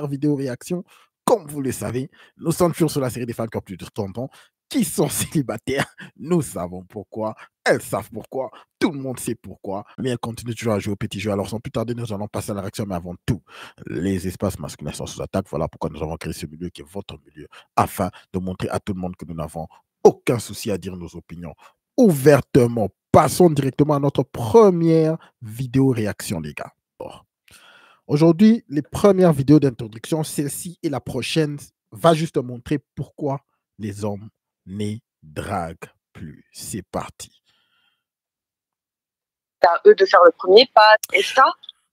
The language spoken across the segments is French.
vidéo réaction. Comme vous le savez, nous sommes toujours sur la série des femmes qui ont plus de 30 ans, qui sont célibataires. Nous savons pourquoi, elles savent pourquoi, tout le monde sait pourquoi, mais elles continuent toujours à jouer au petit jeu. Alors sans plus tarder, nous allons passer à la réaction, mais avant tout, les espaces masculins sont sous attaque. Voilà pourquoi nous avons créé ce milieu qui est votre milieu, afin de montrer à tout le monde que nous n'avons aucun souci à dire nos opinions ouvertement. Passons directement à notre première vidéo réaction, les gars. Aujourd'hui, les premières vidéos d'introduction, celle-ci et la prochaine, va juste montrer pourquoi les hommes ne draguent plus. C'est parti. C'est à eux de faire le premier pas. Et ça,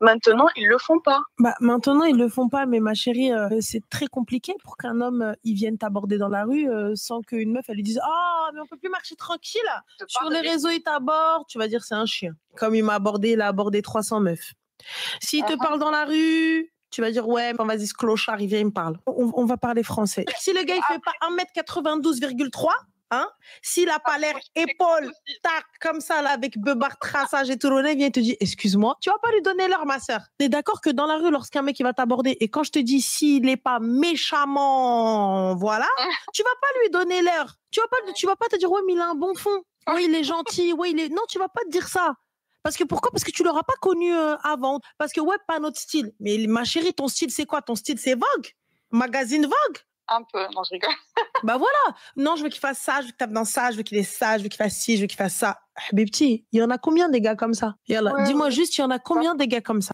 maintenant, ils le font pas. Bah, maintenant, ils le font pas, mais ma chérie, c'est très compliqué pour qu'un homme, il vienne t'aborder dans la rue sans qu'une meuf, elle lui dise « Ah, mais on peut plus marcher tranquille. Sur les réseaux, il t'aborde. » Tu vas dire « C'est un chien. » Comme il m'a abordé, il a abordé 300 meufs. S'il te parle dans la rue, tu vas dire « Ouais, bon, vas-y, ce clochard, il vient, il me parle. » On va parler français. Si le gars, il fait pas 1m92,3, hein, s'il a pas l'air épaule, tac, comme ça, là, avec beubard, traçage et tout, il vient et te dit « Excuse-moi, tu vas pas lui donner l'heure, ma sœur. » T'es d'accord que dans la rue, lorsqu'un mec, il va t'aborder, et quand je te dis s'il est pas méchamment, voilà, tu vas pas lui donner l'heure. Tu vas pas te dire « Ouais, mais il a un bon fond. Ouais, il est gentil. Ouais, il est... » Non, tu vas pas te dire ça. Parce que pourquoi? Parce que tu l'auras pas connu avant. Parce que ouais, pas notre style. Mais ma chérie, ton style, c'est quoi? Ton style, c'est Vogue? Magazine Vogue? Un peu, non, je rigole. Bah voilà. Non, je veux qu'il fasse ça, je veux qu'il tape dans ça, je veux qu'il ait ça, je veux qu'il fasse ci, je veux qu'il fasse ça. Mais petit, il y en a combien des gars comme ça? Ouais, dis-moi juste, il y en a combien des gars comme ça?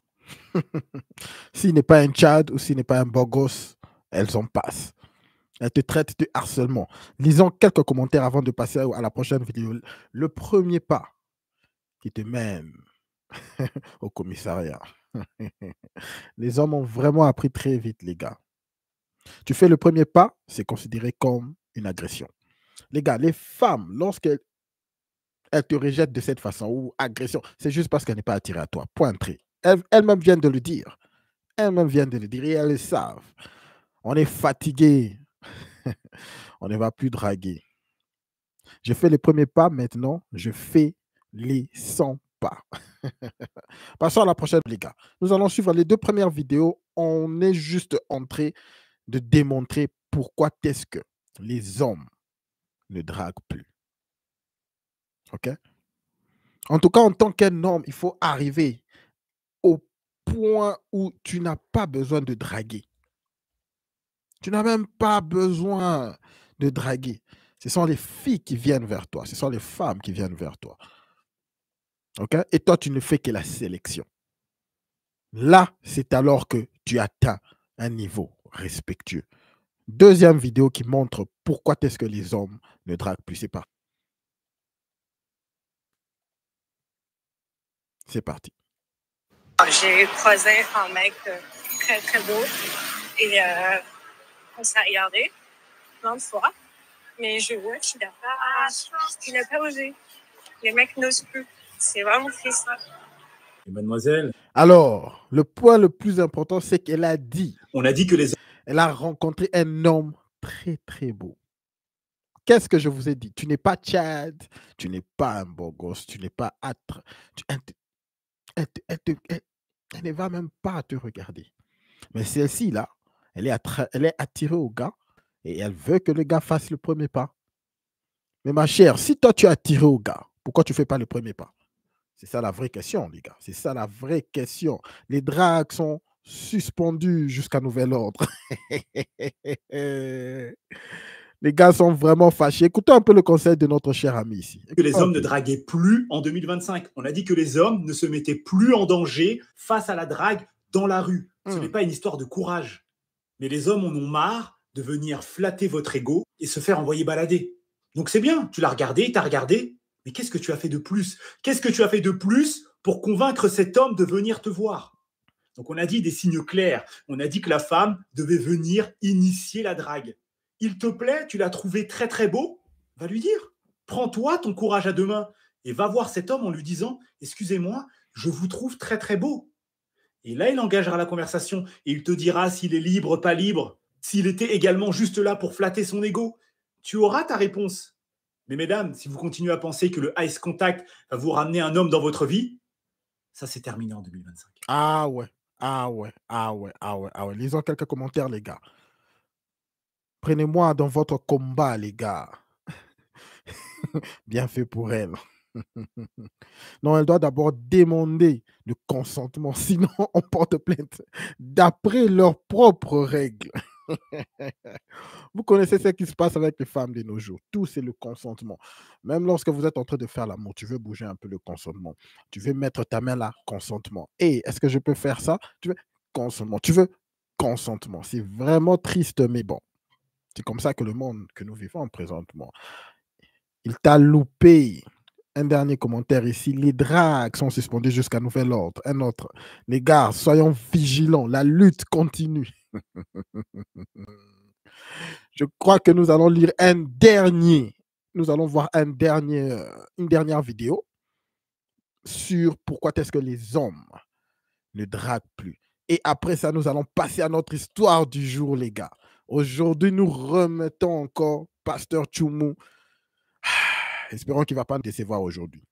S'il n'est pas un Tchad ou s'il n'est pas un beau gosse, elles en passent. Elle te traite de harcèlement. Lisons quelques commentaires avant de passer à la prochaine vidéo. Le premier pas qui te mène au commissariat. Les hommes ont vraiment appris très vite, les gars. Tu fais le premier pas, c'est considéré comme une agression. Les gars, les femmes, lorsqu'elles te rejettent de cette façon, ou agression, c'est juste parce qu'elle n'est pas attirée à toi. Pointré. Elles-mêmes viennent de le dire. Elles-mêmes viennent de le dire et elles le savent. On est fatigué. On ne va plus draguer. Je fais les premiers pas, maintenant, je fais les 100 pas. Passons à la prochaine, les gars. Nous allons suivre les deux premières vidéos. On est juste en train de démontrer pourquoi est-ce que les hommes ne draguent plus. OK? En tout cas, en tant qu'un homme, il faut arriver au point où tu n'as pas besoin de draguer. Tu n'as même pas besoin de draguer. Ce sont les filles qui viennent vers toi. Ce sont les femmes qui viennent vers toi. OK? Et toi, tu ne fais que la sélection. Là, c'est alors que tu atteins un niveau respectueux. Deuxième vidéo qui montre pourquoi est-ce que les hommes ne draguent plus. C'est parti. J'ai croisé un mec très très beau et on s'est regardé plein de fois, mais je vois qu'il n'a pas osé. Les mecs n'osent plus. C'est vraiment triste. Et mademoiselle. Alors, le point le plus important, c'est qu'elle a dit. On a dit que les... Elle a rencontré un homme très très beau. Qu'est-ce que je vous ai dit? Tu n'es pas Tchad, tu n'es pas un beau gosse, tu n'es pas âtre. Elle ne va même pas te regarder. Mais celle-ci, là, elle est attirée au gars et elle veut que le gars fasse le premier pas. Mais ma chère, si toi tu es attiré au gars, pourquoi tu ne fais pas le premier pas? C'est ça la vraie question, les gars. C'est ça la vraie question. Les dragues sont suspendus jusqu'à nouvel ordre. Les gars sont vraiment fâchés. Écoutez un peu le conseil de notre cher ami ici. Que les hommes ne draguaient plus en 2025. On a dit que les hommes ne se mettaient plus en danger face à la drague dans la rue. Ce n'est pas une histoire de courage. Mais les hommes en ont marre de venir flatter votre ego et se faire envoyer balader. Donc c'est bien, tu l'as regardé, tu as regardé, mais qu'est-ce que tu as fait de plus? Qu'est-ce que tu as fait de plus pour convaincre cet homme de venir te voir? Donc on a dit des signes clairs. On a dit que la femme devait venir initier la drague. Il te plaît, tu l'as trouvé très très beau, va lui dire. Prends-toi ton courage à deux mains et va voir cet homme en lui disant « Excusez-moi, je vous trouve très très beau ». Et là, il engagera la conversation et il te dira s'il est libre, pas libre, s'il était également juste là pour flatter son ego. Tu auras ta réponse. Mais mesdames, si vous continuez à penser que le ice contact va vous ramener un homme dans votre vie, ça c'est terminé en 2025. Ah ouais. Ah ouais, ah ouais, ah ouais, ah ouais. Lisons quelques commentaires, les gars. Prenez-moi dans votre combat, les gars. Bien fait pour elle. Non, elle doit d'abord demander le consentement, sinon on porte plainte d'après leurs propres règles. Vous connaissez ce qui se passe avec les femmes de nos jours. Tout, c'est le consentement. Même lorsque vous êtes en train de faire l'amour, tu veux bouger un peu le consentement. Tu veux mettre ta main là, consentement. Et est-ce que je peux faire ça? Tu veux consentement. Tu veux consentement. C'est vraiment triste, mais bon. C'est comme ça que le monde que nous vivons présentement. Il t'a loupé. Un dernier commentaire ici. Les dragues sont suspendus jusqu'à nouvel ordre. Un autre. Les gars, soyons vigilants. La lutte continue. Je crois que nous allons lire un dernier. Nous allons voir une dernière vidéo sur pourquoi est-ce que les hommes ne draguent plus. Et après ça, nous allons passer à notre histoire du jour, les gars. Aujourd'hui, nous remettons encore Pasteur Tchoumou. Espérons qu'il ne va pas nous décevoir aujourd'hui.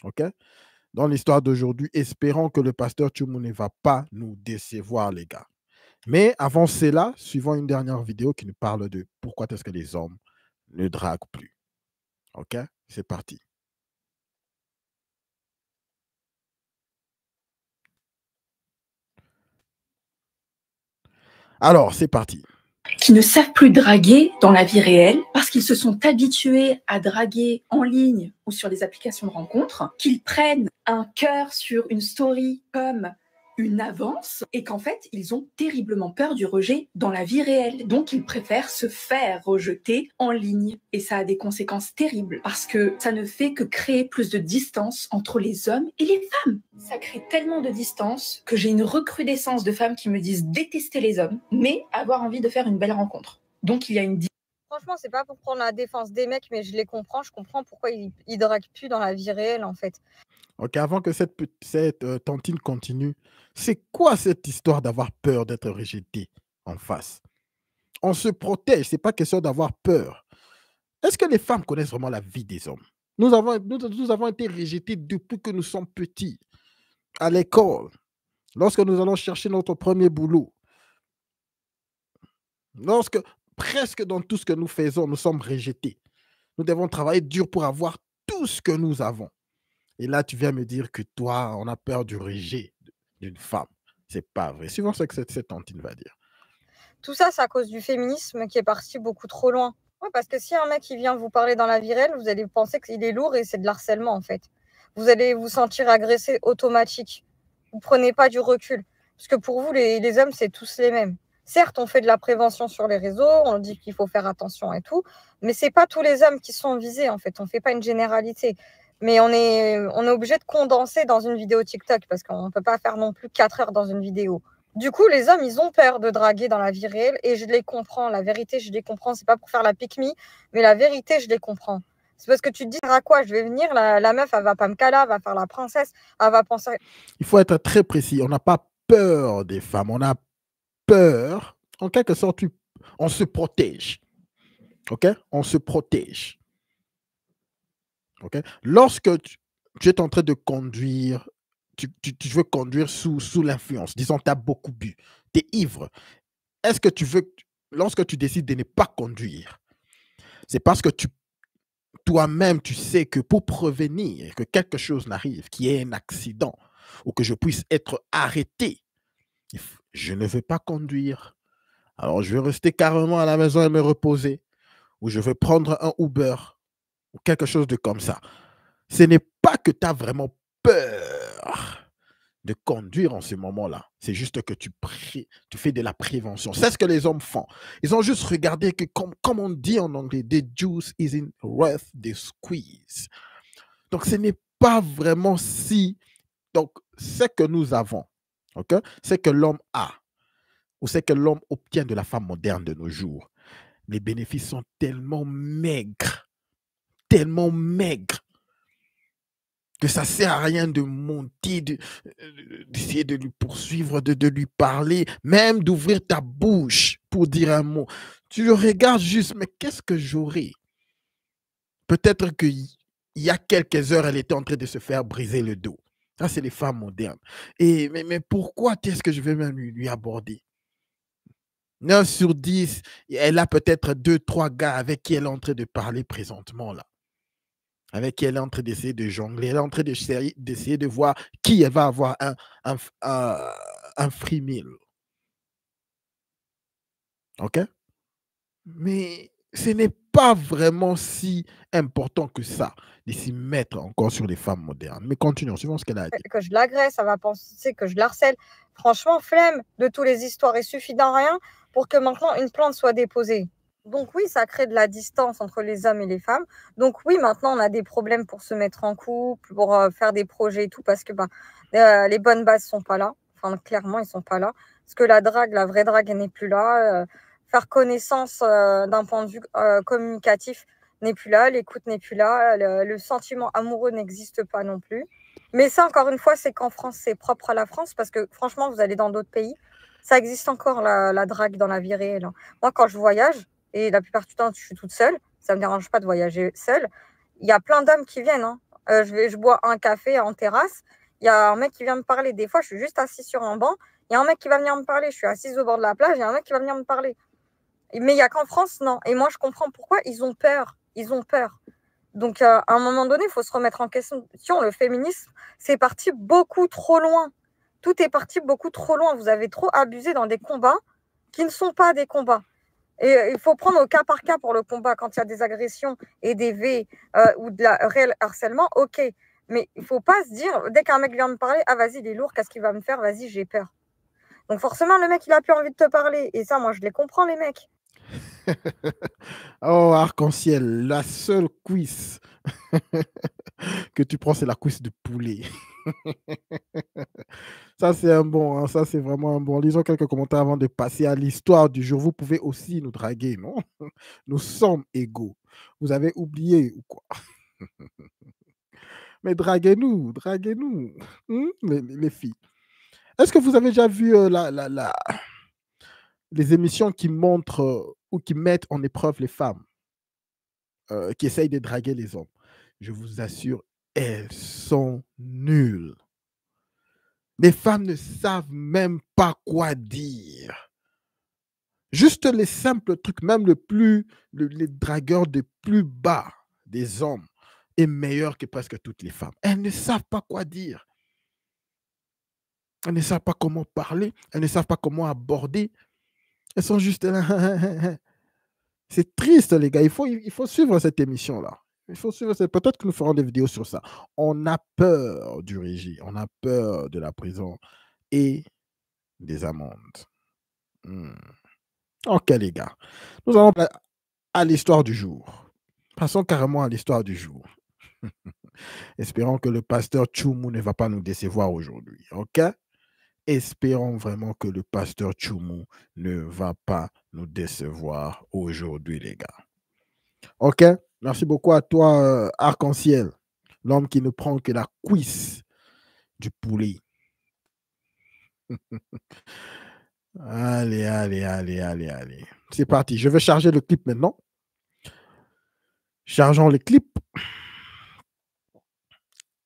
OK? Dans l'histoire d'aujourd'hui, espérons que le Pasteur Tchoumou ne va pas nous décevoir, les gars. Mais avant cela, suivons une dernière vidéo qui nous parle de pourquoi est-ce que les hommes ne draguent plus. OK? C'est parti. Alors, c'est parti. Qui ne savent plus draguer dans la vie réelle parce qu'ils se sont habitués à draguer en ligne ou sur les applications de rencontres, qu'ils prennent un cœur sur une story comme une avance et qu'en fait, ils ont terriblement peur du rejet dans la vie réelle. Donc, ils préfèrent se faire rejeter en ligne. Et ça a des conséquences terribles parce que ça ne fait que créer plus de distance entre les hommes et les femmes. Ça crée tellement de distance que j'ai une recrudescence de femmes qui me disent détester les hommes, mais avoir envie de faire une belle rencontre. Donc, il y a une Franchement, c'est pas pour prendre la défense des mecs, mais je les comprends. Je comprends pourquoi ils draguent plus dans la vie réelle, en fait. OK, avant que cette tantine continue, c'est quoi cette histoire d'avoir peur d'être rejeté en face? On se protège, c'est pas question d'avoir peur. Est-ce que les femmes connaissent vraiment la vie des hommes? Nous avons été rejetés depuis que nous sommes petits, à l'école, lorsque nous allons chercher notre premier boulot, lorsque presque dans tout ce que nous faisons, nous sommes rejetés. Nous devons travailler dur pour avoir tout ce que nous avons. Et là, tu viens me dire que toi, on a peur du rejet d'une femme. C'est pas vrai. Suivons ce que cette tantine va dire. Tout ça, c'est à cause du féminisme qui est parti beaucoup trop loin. Ouais, parce que si un mec il vient vous parler dans la vie réelle, vous allez penser qu'il est lourd et c'est de l'harcèlement en fait. Vous allez vous sentir agressé automatique. Vous prenez pas du recul. Parce que pour vous, les hommes, c'est tous les mêmes. Certes, on fait de la prévention sur les réseaux, on dit qu'il faut faire attention et tout, mais c'est pas tous les hommes qui sont visés en fait. On fait pas une généralité. Mais on est obligé de condenser dans une vidéo TikTok parce qu'on ne peut pas faire non plus 4 heures dans une vidéo. Du coup, les hommes, ils ont peur de draguer dans la vie réelle et je les comprends. La vérité, je les comprends. C'est pas pour faire la pique-me, mais la vérité, je les comprends. C'est parce que tu te dis à quoi je vais venir, la meuf, elle va pas me caler, elle va faire la princesse, elle va penser. Il faut être très précis. On n'a pas peur des femmes. On a peur. En quelque sorte, on se protège. OK? On se protège. OK? Lorsque tu es en train de conduire, tu veux conduire sous l'influence, disons, tu as beaucoup bu, tu es ivre. Est-ce que tu veux, lorsque tu décides de ne pas conduire, c'est parce que toi-même, tu sais que pour prévenir que quelque chose n'arrive, qu'il y ait un accident ou que je puisse être arrêté, je ne veux pas conduire. Alors, je vais rester carrément à la maison et me reposer, ou je vais prendre un Uber ou quelque chose de comme ça. Ce n'est pas que tu as vraiment peur de conduire en ce moment-là. C'est juste que tu fais de la prévention. C'est ce que les hommes font. Ils ont juste regardé que, comme on dit en anglais, the juice isn't worth the squeeze. Donc, ce n'est pas vraiment si... Donc, ce que nous avons, okay, c'est que l'homme a, ou c'est que l'homme obtient de la femme moderne de nos jours. Les bénéfices sont tellement maigres, que ça ne sert à rien de monter, d'essayer de lui poursuivre, de lui parler, même d'ouvrir ta bouche pour dire un mot. Tu le regardes juste, mais qu'est-ce que j'aurais? Peut-être qu'il y a quelques heures, elle était en train de se faire briser le dos. Ça, c'est les femmes modernes. Mais pourquoi est-ce que je vais même lui aborder? 9 sur 10, elle a peut-être 2, 3 gars avec qui elle est en train de parler présentement, là. Avec qui elle est en train d'essayer de jongler. Elle est en train d'essayer de voir qui elle va avoir un free meal. OK? Mais ce n'est pas vraiment si important que ça de s'y mettre encore sur les femmes modernes. Mais continuons, suivons ce qu'elle a dit. Que je l'agresse, elle va penser que je la harcèle. Franchement, flemme de toutes les histoires. Il suffit d'un rien pour que maintenant une plainte soit déposée. Donc oui, ça crée de la distance entre les hommes et les femmes. Donc oui, maintenant on a des problèmes pour se mettre en couple, pour faire des projets et tout, parce que les bonnes bases sont pas là. Enfin, clairement, ils sont pas là. Parce que la vraie drague, elle n'est plus là. Faire connaissance d'un point de vue communicatif n'est plus là. L'écoute n'est plus là. Le sentiment amoureux n'existe pas non plus. Mais ça, encore une fois, c'est qu'en France, c'est propre à la France, parce que franchement, vous allez dans d'autres pays, ça existe encore la drague dans la vie réelle. Moi, quand je voyage, et la plupart du temps, je suis toute seule, ça ne me dérange pas de voyager seule, il y a plein d'hommes qui viennent. Je bois un café en terrasse, il y a un mec qui vient me parler. Des fois, je suis juste assise sur un banc, il y a un mec qui va venir me parler. Je suis assise au bord de la plage, il y a un mec qui va venir me parler. Mais il n'y a qu'en France, non. Et moi, je comprends pourquoi ils ont peur. Ils ont peur. Donc, à un moment donné, il faut se remettre en question. Le féminisme, c'est parti beaucoup trop loin. Tout est parti beaucoup trop loin. Vous avez trop abusé dans des combats qui ne sont pas des combats. Et il faut prendre au cas par cas pour le combat. Quand il y a des agressions et des V ou de la réel harcèlement, ok. Mais il ne faut pas se dire, dès qu'un mec vient me parler, ah vas-y, il est lourd, qu'est-ce qu'il va me faire? Vas-y, j'ai peur. Donc forcément, le mec, il n'a plus envie de te parler. Et ça, moi, je les comprends, les mecs. Oh, arc-en-ciel, la seule cuisse que tu prends, c'est la cuisse de poulet. Ça, c'est un bon, hein, ça, c'est vraiment un bon. Lisons quelques commentaires avant de passer à l'histoire du jour. Vous pouvez aussi nous draguer, non? Nous sommes égaux. Vous avez oublié ou quoi? Mais draguez-nous, draguez-nous, les filles. Est-ce que vous avez déjà vu les émissions qui montrent ou qui mettent en épreuve les femmes qui essayent de draguer les hommes? Je vous assure, elles sont nulles. Les femmes ne savent même pas quoi dire. Juste les simples trucs, même les dragueurs de plus bas des hommes est meilleur que presque toutes les femmes. Elles ne savent pas quoi dire. Elles ne savent pas comment parler. Elles ne savent pas comment aborder. Elles sont juste là. C'est triste, les gars. Il faut suivre cette émission-là. Il faut suivre. Peut-être que nous ferons des vidéos sur ça. On a peur du régime. On a peur de la prison et des amendes. Ok, les gars. Nous allons à l'histoire du jour. Passons carrément à l'histoire du jour. Espérons que le pasteur Tchoumou ne va pas nous décevoir aujourd'hui. Ok? Espérons vraiment que le pasteur Tchoumou ne va pas nous décevoir aujourd'hui, les gars. Ok? Merci beaucoup à toi, Arc-en-Ciel, l'homme qui ne prend que la cuisse du poulet. Allez, allez, allez, allez, allez. C'est parti. Je vais charger le clip maintenant. Chargeons le clip.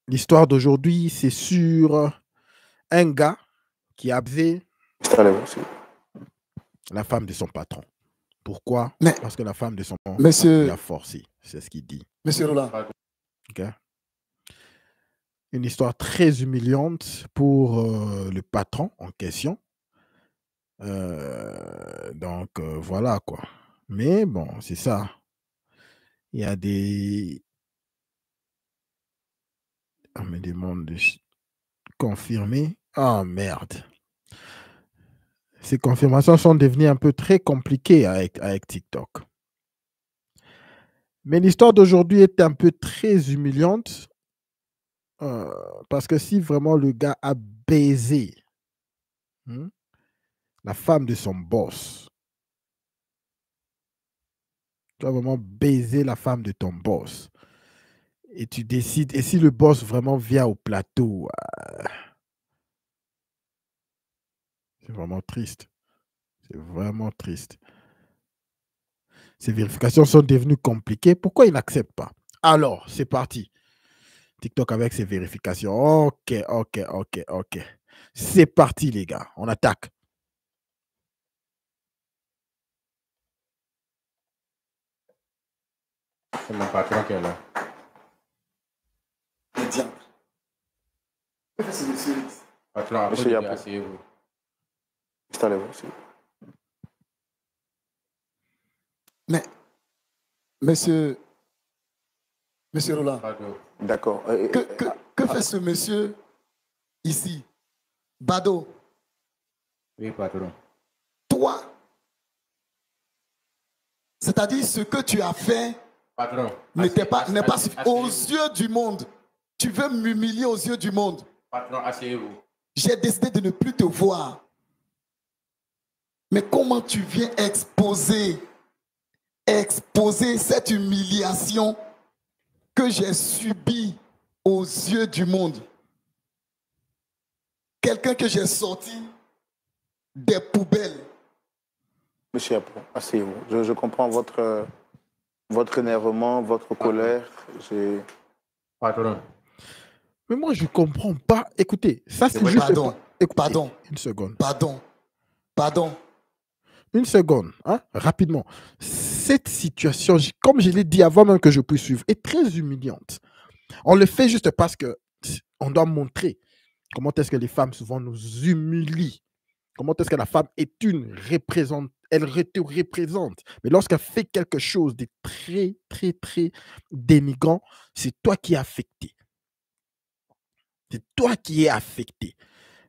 L'histoire d'aujourd'hui, c'est sur un gars qui a baisé la femme de son patron. Pourquoi? Parce que la femme de son patron l'a forcé. C'est ce qu'il dit. Monsieur Roland. Okay. Une histoire très humiliante pour le patron en question. Donc, voilà quoi. Mais bon, c'est ça. Il y a des... On me demande de confirmer. Ah, merde. Ces confirmations sont devenues un peu très compliquées avec TikTok. Mais l'histoire d'aujourd'hui est un peu très humiliante. Parce que si vraiment le gars a baisé la femme de son boss, tu as vraiment baisé la femme de ton boss, et tu décides, et si le boss vraiment vient au plateau, c'est vraiment triste. C'est vraiment triste. Ces vérifications sont devenues compliquées. Pourquoi il n'accepte pas? Alors, c'est parti. TikTok avec ses vérifications. Ok, ok, ok, ok. C'est parti, les gars. On attaque. C'est mon patron qui est là. Patron, Monsieur Yapo. asseyez-vous. Installez-vous aussi. Mais, monsieur Roland, D'accord. que fait ce monsieur ici? Bado, Oui, patron. toi, c'est-à-dire ce que tu as fait Patron. n'est pas aux yeux du monde. Tu veux m'humilier aux yeux du monde. Patron, asseyez-vous. J'ai décidé de ne plus te voir. Mais comment tu viens exposer cette humiliation que j'ai subie aux yeux du monde? Quelqu'un que j'ai sorti des poubelles. Monsieur Yapo, asseyez-vous. Je comprends votre énervement, votre colère. Patron. Mais moi, je ne comprends pas. Écoutez, ça, c'est juste... Pardon. Une seconde. Pardon. Une seconde, hein, rapidement. Cette situation, comme je l'ai dit avant même que je puisse suivre, est très humiliante. On le fait juste parce qu'on doit montrer comment est-ce que les femmes souvent nous humilient. Comment est-ce que la femme est une représente, elle te représente. Mais lorsqu'elle fait quelque chose de très, très, très dénigrant, c'est toi qui es affecté. C'est toi qui es affecté.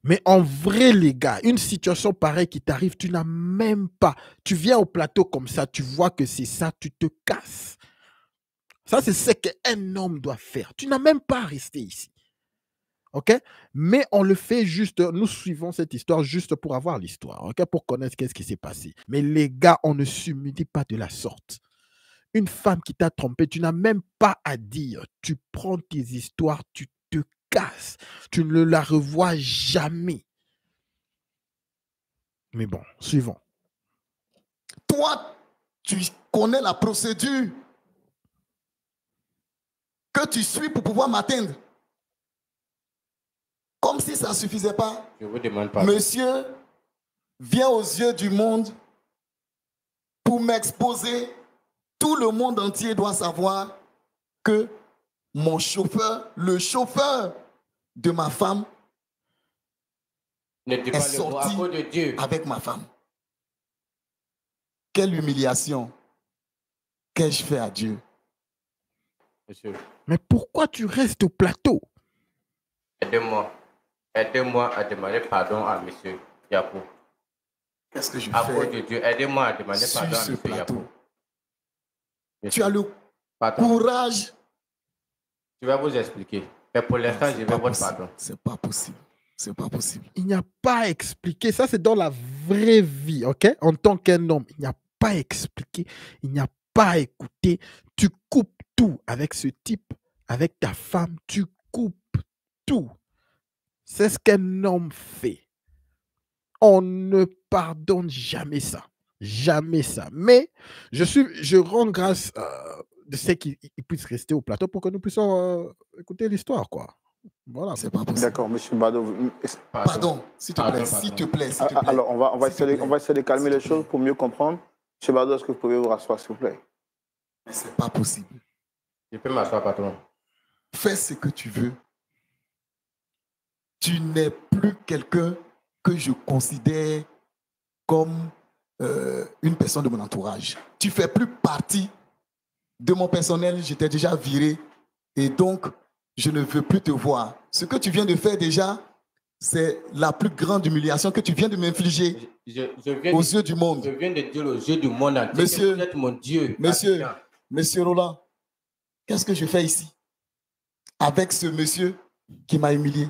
Mais en vrai, les gars, une situation pareille qui t'arrive, tu n'as même pas. Tu viens au plateau comme ça, tu vois que c'est ça, tu te casses. Ça, c'est ce qu'un homme doit faire. Tu n'as même pas à rester ici. OK? Mais on le fait juste, nous suivons cette histoire juste pour avoir l'histoire, OK? Pour connaître qu'est-ce qui s'est passé. Mais les gars, on ne s'humilie pas de la sorte. Une femme qui t'a trompé, tu n'as même pas à dire. Tu prends tes histoires, tu te casses. Tu ne la revois jamais. Mais bon, suivons. Toi, tu connais la procédure que tu suis pour pouvoir m'atteindre. Comme si ça ne suffisait pas. Je vous demande pas. Monsieur vient aux yeux du monde pour m'exposer. Tout le monde entier doit savoir que mon chauffeur, le chauffeur de ma femme, est sorti avec ma femme. Quelle humiliation. Qu'ai-je fait à Dieu? Monsieur. Mais pourquoi tu restes au plateau? Aidez-moi. Aidez-moi à demander pardon à monsieur Yapo. Qu'est-ce que je à fais? cause de Dieu, aidez-moi à demander pardon à monsieur Yapo. Tu as le courage. Je vais vous expliquer. Mais pour l'instant, je vais votre pardon. C'est pas possible. C'est pas possible. Il n'y a pas à expliquer. Ça, c'est dans la vraie vie, OK? En tant qu'un homme, il n'y a pas à expliquer. Il n'y a pas à écouter. Tu coupes tout avec ce type, avec ta femme. Tu coupes tout. C'est ce qu'un homme fait. On ne pardonne jamais ça. Jamais ça. Mais je rends grâce de ce qu'il puisse rester au plateau pour que nous puissions écouter l'histoire, quoi. Voilà. C'est pas possible. D'accord, monsieur Bado. Pardon, s'il te plaît, s'il te plaît. Alors, on va essayer de calmer les choses pour mieux comprendre. Monsieur Bado, est-ce que vous pouvez vous rasseoir, s'il vous plaît? C'est pas possible. Je peux m'asseoir, patron. Fais ce que tu veux. Tu n'es plus quelqu'un que je considère comme une personne de mon entourage. Tu fais plus partie de mon personnel. Je t'ai déjà viré et donc je ne veux plus te voir. Ce que tu viens de faire déjà, c'est la plus grande humiliation que tu viens de m'infliger aux yeux du monde. Je viens de dire aux yeux du monde entier que vous êtes mon Dieu. Monsieur Roland, qu'est-ce que je fais ici avec ce monsieur qui m'a humilié?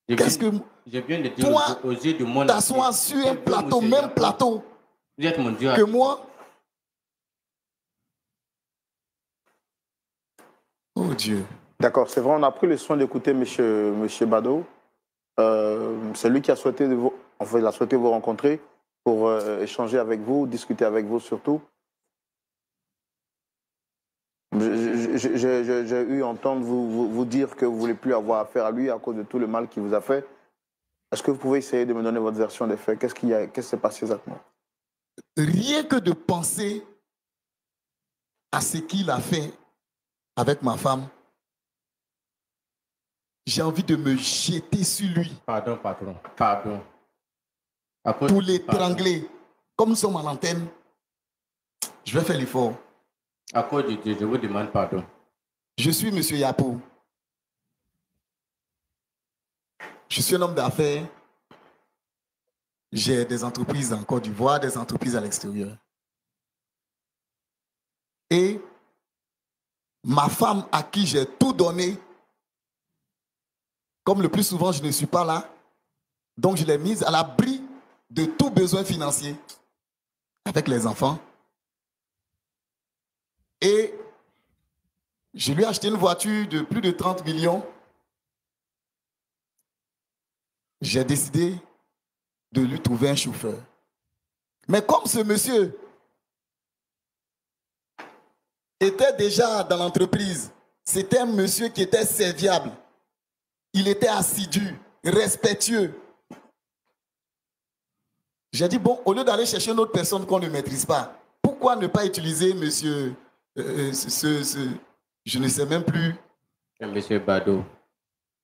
Qu'est-ce que je viens de dire toi, aux yeux du monde t'assois sur un plateau, même plateau vous êtes mon Dieu que moi? Oh Dieu. D'accord, c'est vrai, on a pris le soin d'écouter monsieur Bado. C'est lui qui a souhaité vous rencontrer pour échanger avec vous, discuter avec vous surtout. J'ai eu entendre vous dire que vous ne voulez plus avoir affaire à lui à cause de tout le mal qu'il vous a fait. Est-ce que vous pouvez essayer de me donner votre version des faits? Qu'est-ce qui s'est passé exactement? Rien que de penser à ce qu'il a fait avec ma femme, j'ai envie de me jeter sur lui. Pardon, patron. Pardon. Pour l'étrangler. Comme nous sommes à l'antenne, je vais faire l'effort. À cause de Dieu, je vous demande pardon. Je suis M. Yapou. Je suis un homme d'affaires. J'ai des entreprises en Côte d'Ivoire, des entreprises à l'extérieur. Et ma femme à qui j'ai tout donné, comme le plus souvent je ne suis pas là, donc je l'ai mise à l'abri de tout besoin financier avec les enfants. Et je lui ai acheté une voiture de plus de 30 millions. J'ai décidé de lui trouver un chauffeur. Mais comme ce monsieur était déjà dans l'entreprise, c'était un monsieur qui était serviable. Il était assidu, respectueux. J'ai dit, bon, au lieu d'aller chercher une autre personne qu'on ne maîtrise pas, pourquoi ne pas utiliser monsieur, je ne sais même plus. Monsieur Bado.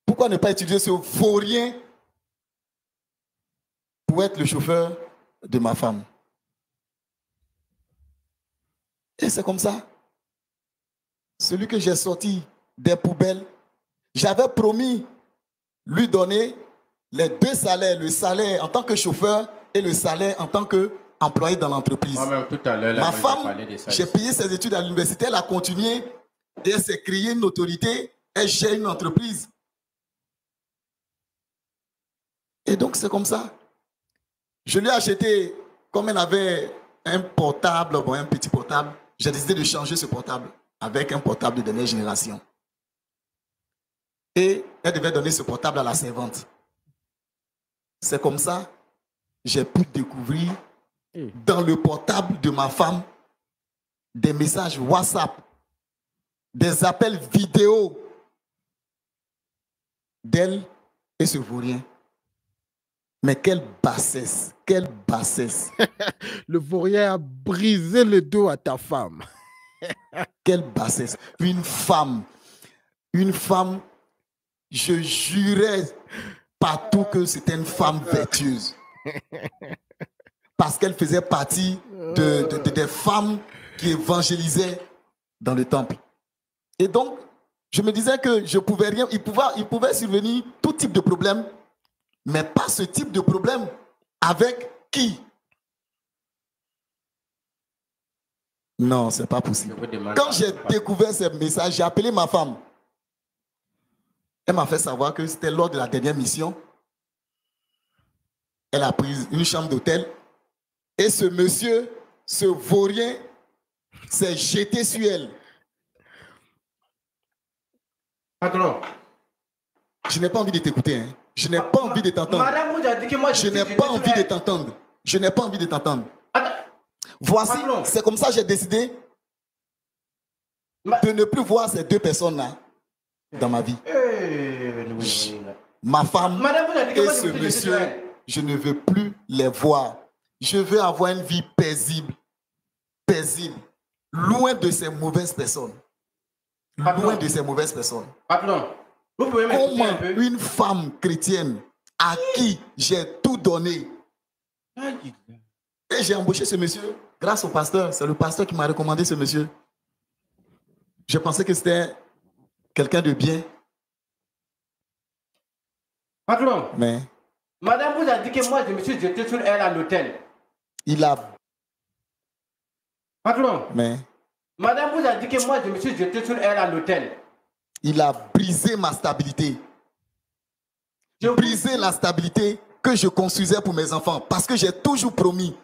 Pourquoi ne pas utiliser ce vaurien pour être le chauffeur de ma femme? Et c'est comme ça. Celui que j'ai sorti des poubelles, j'avais promis lui donner les deux salaires, le salaire en tant que chauffeur et le salaire en tant qu'employé dans l'entreprise. Ma femme, j'ai payé ses études à l'université, elle a continué et elle s'est créée une autorité, elle gère une entreprise. Et donc c'est comme ça. Je lui ai acheté, comme elle avait un portable, bon, un petit portable, j'ai décidé de changer ce portable avec un portable de dernière génération. Et elle devait donner ce portable à la servante. C'est comme ça, j'ai pu découvrir dans le portable de ma femme des messages WhatsApp, des appels vidéo d'elle et ce vaurien. Mais quelle bassesse, quelle bassesse. Le vaurien a brisé le dos à ta femme. Quelle bassesse. Une femme, je jurais partout que c'était une femme vertueuse. Parce qu'elle faisait partie des femmes qui évangélisaient dans le temple. Et donc, je me disais que je pouvais rien, il pouvait survenir tout type de problème, mais pas ce type de problème. Avec qui? Non, c'est pas possible. Quand j'ai découvert ce message, j'ai appelé ma femme. Elle m'a fait savoir que c'était lors de la dernière mission. Elle a pris une chambre d'hôtel. Et ce monsieur, ce vaurien, s'est jeté sur elle. Patron. Je n'ai pas envie de t'écouter. Hein. Je n'ai pas envie de t'entendre. Madame vous a dit que moi je n'ai pas envie de t'entendre. Je n'ai pas envie de t'entendre. Voici, c'est comme ça que j'ai décidé de ne plus voir ces deux personnes-là dans ma vie. Ma femme et ce monsieur, je ne veux plus les voir. Je veux avoir une vie paisible, loin de ces mauvaises personnes. Loin de ces mauvaises personnes. Vous pouvez comment un peu? Une femme chrétienne à qui j'ai tout donné. Et j'ai embauché ce monsieur grâce au pasteur. C'est le pasteur qui m'a recommandé ce monsieur. Je pensais que c'était quelqu'un de bien. Patron. Mais madame vous a dit que moi je me suis jeté sur elle à l'hôtel. Il a. Patron. Mais madame vous a dit que moi je me suis jeté sur elle à l'hôtel. Il a brisé ma stabilité. Brisé la stabilité que je construisais pour mes enfants. Parce que j'ai toujours promis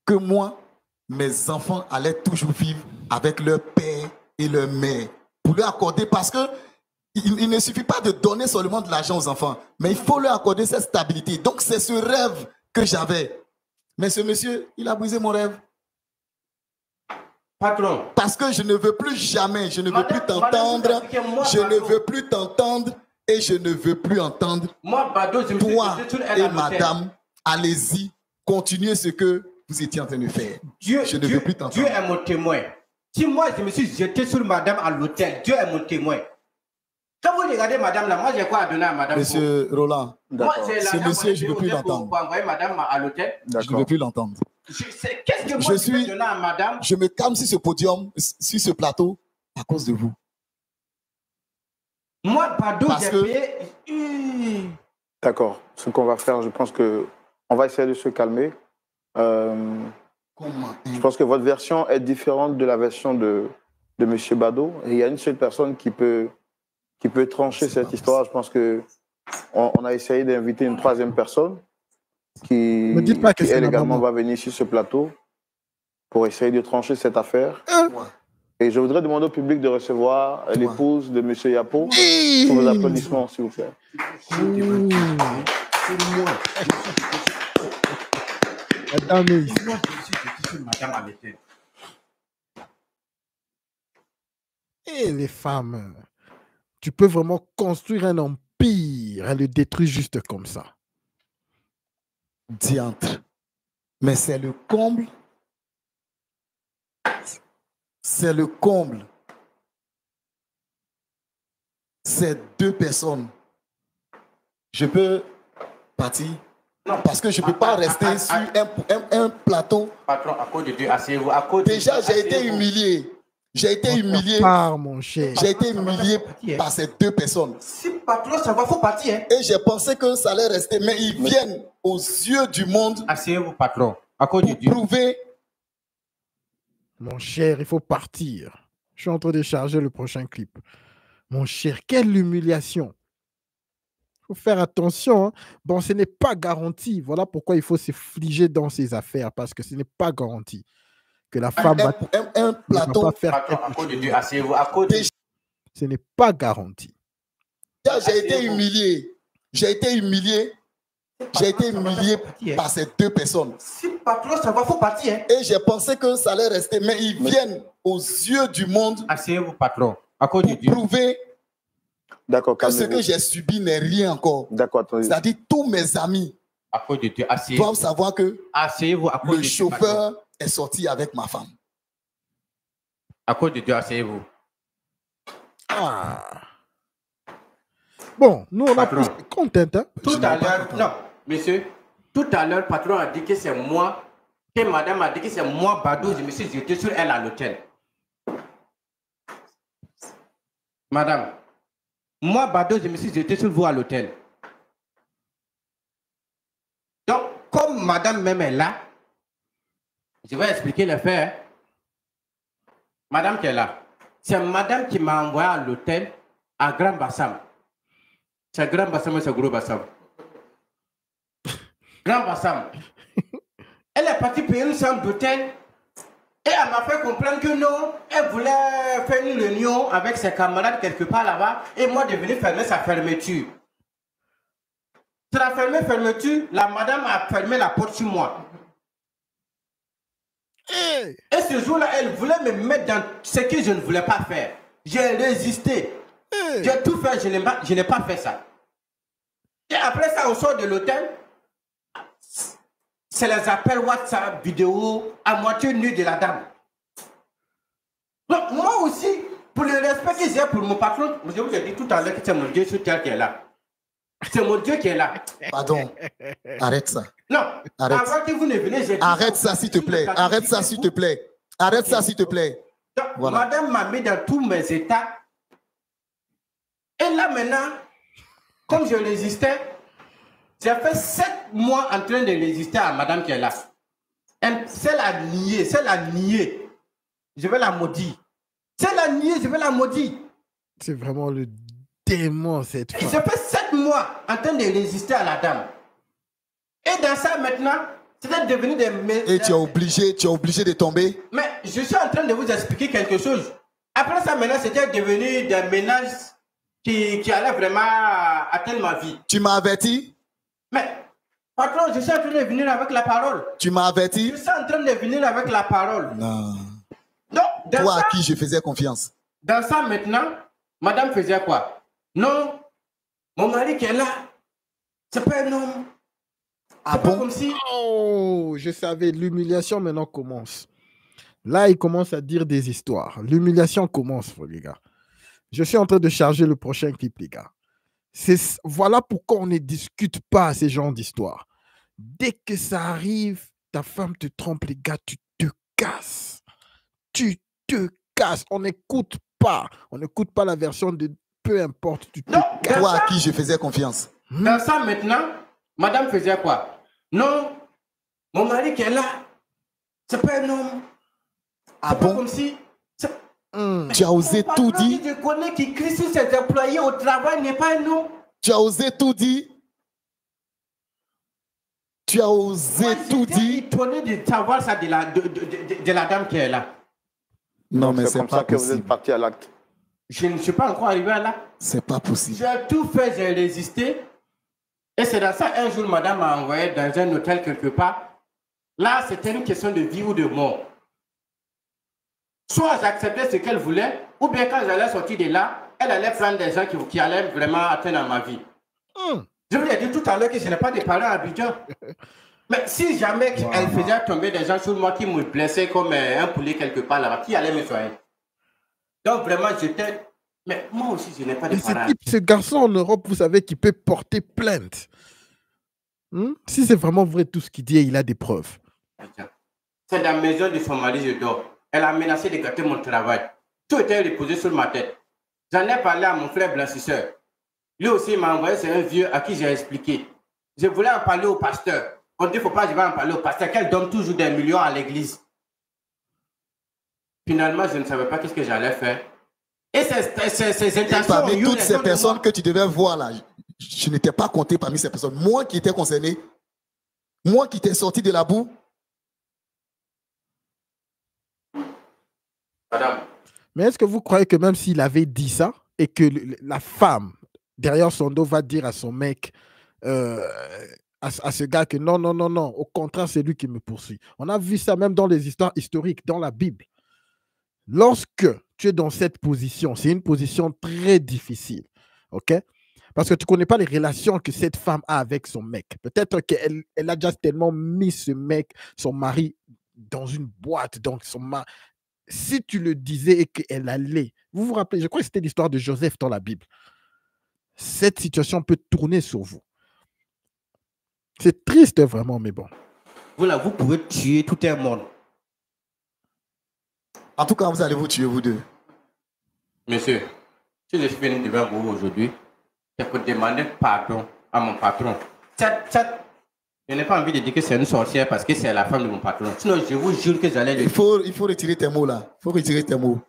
que moi, mes enfants allaient toujours vivre avec leur père et leur mère. Pour leur accorder, parce que il ne suffit pas de donner seulement de l'argent aux enfants, mais il faut leur accorder cette stabilité. Donc c'est ce rêve que j'avais. Mais ce monsieur, il a brisé mon rêve. Patron. Parce que je ne veux plus jamais, je ne veux plus t'entendre, je ne veux plus t'entendre et je ne veux plus entendre. Moi, Bado, je me suis toi jeté sur elle et à l'hôtel. madame, allez-y, continuez ce que vous étiez en train de faire. Je ne veux plus t'entendre. Dieu est mon témoin. Si moi, je me suis jeté sur madame à l'hôtel, Dieu est mon témoin. Quand vous regardez madame là, moi j'ai quoi à donner à madame? Monsieur Roland, moi, ce monsieur, je ne veux plus l'entendre. Pour envoyer madame à l'hôtel. Je ne veux plus l'entendre. Qu'est-ce que moi je peux donner à madame? Je me calme sur ce podium, sur ce plateau, à cause de vous. Moi, Bado, j'ai payé. D'accord. Ce qu'on va faire, je pense que on va essayer de se calmer. Je pense que votre version est différente de la version de M. Bado. Et il y a une seule personne qui peut trancher cette histoire. Je pense qu'on a essayé d'inviter une troisième personne qui elle également va venir sur ce plateau pour essayer de trancher cette affaire. Et je voudrais demander au public de recevoir l'épouse de M. Yapo. Pour vos applaudissements, s'il vous plaît. Et les femmes, tu peux vraiment construire un empire et le détruire juste comme ça. Diantre. Mais c'est le comble. C'est le comble. Ces deux personnes. Je peux partir. Non, parce que je ne peux pas rester sur un plateau. Patron, à cause de Dieu, asseyez-vous. Déjà, j'ai été humilié. J'ai été humilié. Mon cher. J'ai été humilié par ces deux personnes. Si patron, ça va, il faut partir. Hein? Et j'ai pensé que ça allait rester. Mais ils viennent aux yeux du monde. Asseyez-vous, patron. À cause de Dieu. Prouver. Mon cher, il faut partir. Je suis en train de charger le prochain clip. Mon cher, quelle humiliation. Il faut faire attention. Hein. Bon, ce n'est pas garanti. Voilà pourquoi il faut se fliger dans ces affaires. Parce que ce n'est pas garanti que la femme va plateau. Pas faire à cause de Dieu, asseyez-vous. À cause de... Ce n'est pas garanti. J'ai été humilié. J'ai été humilié. J'ai été humilié par ces deux personnes. Si patron, ça va, il faut partir. Hein? Et j'ai pensé que ça allait rester. Mais ils viennent aux yeux du monde. Asseyez-vous, patron. À cause de Dieu. Prouver que ce que j'ai subi n'est rien encore. C'est-à-dire tous mes amis à cause de Dieu. Doivent savoir que le chauffeur est sorti avec ma femme. À cause de Dieu, asseyez-vous. Bon, nous on a plus content. Hein? Tout à l'heure, non, monsieur, tout à l'heure, patron a dit que c'est moi, que madame a dit que c'est moi, Bado, je me suis jeté sur elle à l'hôtel. Madame, moi, Bado, je me suis jeté sur vous à l'hôtel. Donc, comme madame même est là, je vais expliquer les faits. Hein. Madame qui est là, c'est madame qui m'a envoyé à l'hôtel à Grand Bassam. C'est Grand Bassam ou c'est Gros Bassam? Grand Bassam. Elle est partie payer une chambre d'hôtel. Et elle m'a fait comprendre que non, elle voulait faire une réunion avec ses camarades quelque part là-bas et moi de venir fermer sa fermeture. C'est la fermeture, la madame a fermé la porte sur moi. Et ce jour-là, elle voulait me mettre dans ce que je ne voulais pas faire. J'ai résisté. J'ai tout fait, je n'ai pas fait ça. Et après ça, on sort de l'hôtel. C'est les appels WhatsApp, vidéo, à moitié nu de la dame. Donc, moi aussi, pour le respect que j'ai pour mon patron, je vous ai dit tout à l'heure que c'est mon Dieu sur terre qui est là. C'est mon Dieu qui est là. Pardon, arrête ça. Non, arrête. Avant que vous ne venez, j'ai dit... Arrête ça, s'il te plaît. Arrête ça, s'il te plaît. Arrête ça, s'il te plaît. Donc, voilà. Madame m'a mis dans tous mes états. Et là, maintenant, comme je résistais, j'ai fait 7 mois en train de résister à madame qui est là. C'est la nier. Je vais la maudire. C'est la nier, je vais la maudire. C'est vraiment le démon, cette femme. J'ai fait 7 mois en train de résister à la dame. Et dans ça, maintenant, c'est devenu des... Et tu es obligé de tomber? Mais je suis en train de vous expliquer quelque chose. Après ça, maintenant, c'était devenu des ménages qui allaient vraiment atteindre ma vie. Tu m'as averti? Mais, patron, je suis en train de venir avec la parole. Tu m'as averti? Je suis en train de venir avec la parole. Non. Donc, Toi à qui je faisais confiance. Dans ça, maintenant, madame faisait quoi? Non, mon mari qui est là, c'est pas un homme. Ah bon? Comme si... Oh, je savais, l'humiliation maintenant commence. Là, il commence à dire des histoires. L'humiliation commence, les gars. Je suis en train de charger le prochain clip, les gars. Voilà pourquoi on ne discute pas ces genres d'histoires. Dès que ça arrive, ta femme te trompe, les gars, tu te casses. Tu te casses. On n'écoute pas. On n'écoute pas la version de peu importe. Tu te casses. Toi à qui je faisais confiance. Dans ça, maintenant, madame faisait quoi? Non, mon mari qui est là, c'est pas un homme. Ah bon? Comme si... Tu as osé tout dire. Je connais qui crie sur ses employés au travail n'est pas un homme. Tu as osé tout dire. Tu as osé tout dire. Étonné de savoir ça de la dame qui est là. Non, mais c'est comme pas ça que vous possible. êtes parti à l'acte. Je ne suis pas encore arrivé à là. C'est pas possible. J'ai tout fait, j'ai résisté. Et c'est dans ça, un jour, madame m'a envoyé dans un hôtel quelque part. Là, c'était une question de vie ou de mort. Soit j'acceptais ce qu'elle voulait, ou bien quand j'allais sortir de là, elle allait prendre des gens qui allaient vraiment atteindre ma vie. Je vous ai dit tout à l'heure que je n'ai pas de parents à Abidjan. Mais si jamais elle faisait tomber des gens sur moi qui me blessaient comme un poulet quelque part là-bas, qui allait me soigner? Donc vraiment, j'étais... Mais moi aussi, je n'ai pas de parents. Ce garçon en Europe, vous savez qu'il peut porter plainte. Si c'est vraiment vrai tout ce qu'il dit, il a des preuves. C'est dans la maison de son mari, je dors. Elle a menacé de gâter mon travail. Tout était reposé sur ma tête. J'en ai parlé à mon frère blanchisseur. Lui aussi m'a envoyé, c'est un vieux à qui j'ai expliqué. Je voulais en parler au pasteur. On dit, il ne faut pas que je vais en parler au pasteur, qu'elle donne toujours des millions à l'église. Finalement, je ne savais pas qu'est-ce que j'allais faire. Et ces intentions... Parmi toutes ces personnes que tu devais voir là, je n'étais pas compté parmi ces personnes. Moi qui étais concerné, moi qui t'ai sorti de la boue. Madame. Mais est-ce que vous croyez que même s'il avait dit ça et que la femme derrière son dos va dire à son mec, à ce gars que non, non, non, non, au contraire, c'est lui qui me poursuit. On a vu ça même dans les histoires historiques, dans la Bible. Lorsque tu es dans cette position, c'est une position très difficile, ok? Parce que tu ne connais pas les relations que cette femme a avec son mec. Peut-être qu'elle a déjà tellement mis ce mec, son mari, dans une boîte. Donc, si tu le disais et qu'elle allait, vous vous rappelez, je crois que c'était l'histoire de Joseph dans la Bible. Cette situation peut tourner sur vous. C'est triste vraiment, mais bon. Voilà, vous pouvez tuer tout un monde. En tout cas, vous allez vous tuer, vous deux. Monsieur, si je suis venu devant vous aujourd'hui, c'est pour demander pardon à mon patron. Je n'ai pas envie de dire que c'est une sorcière parce que c'est la femme de mon patron. Sinon, je vous jure que j'allais le dire. Il faut retirer tes mots là. Il faut retirer tes mots.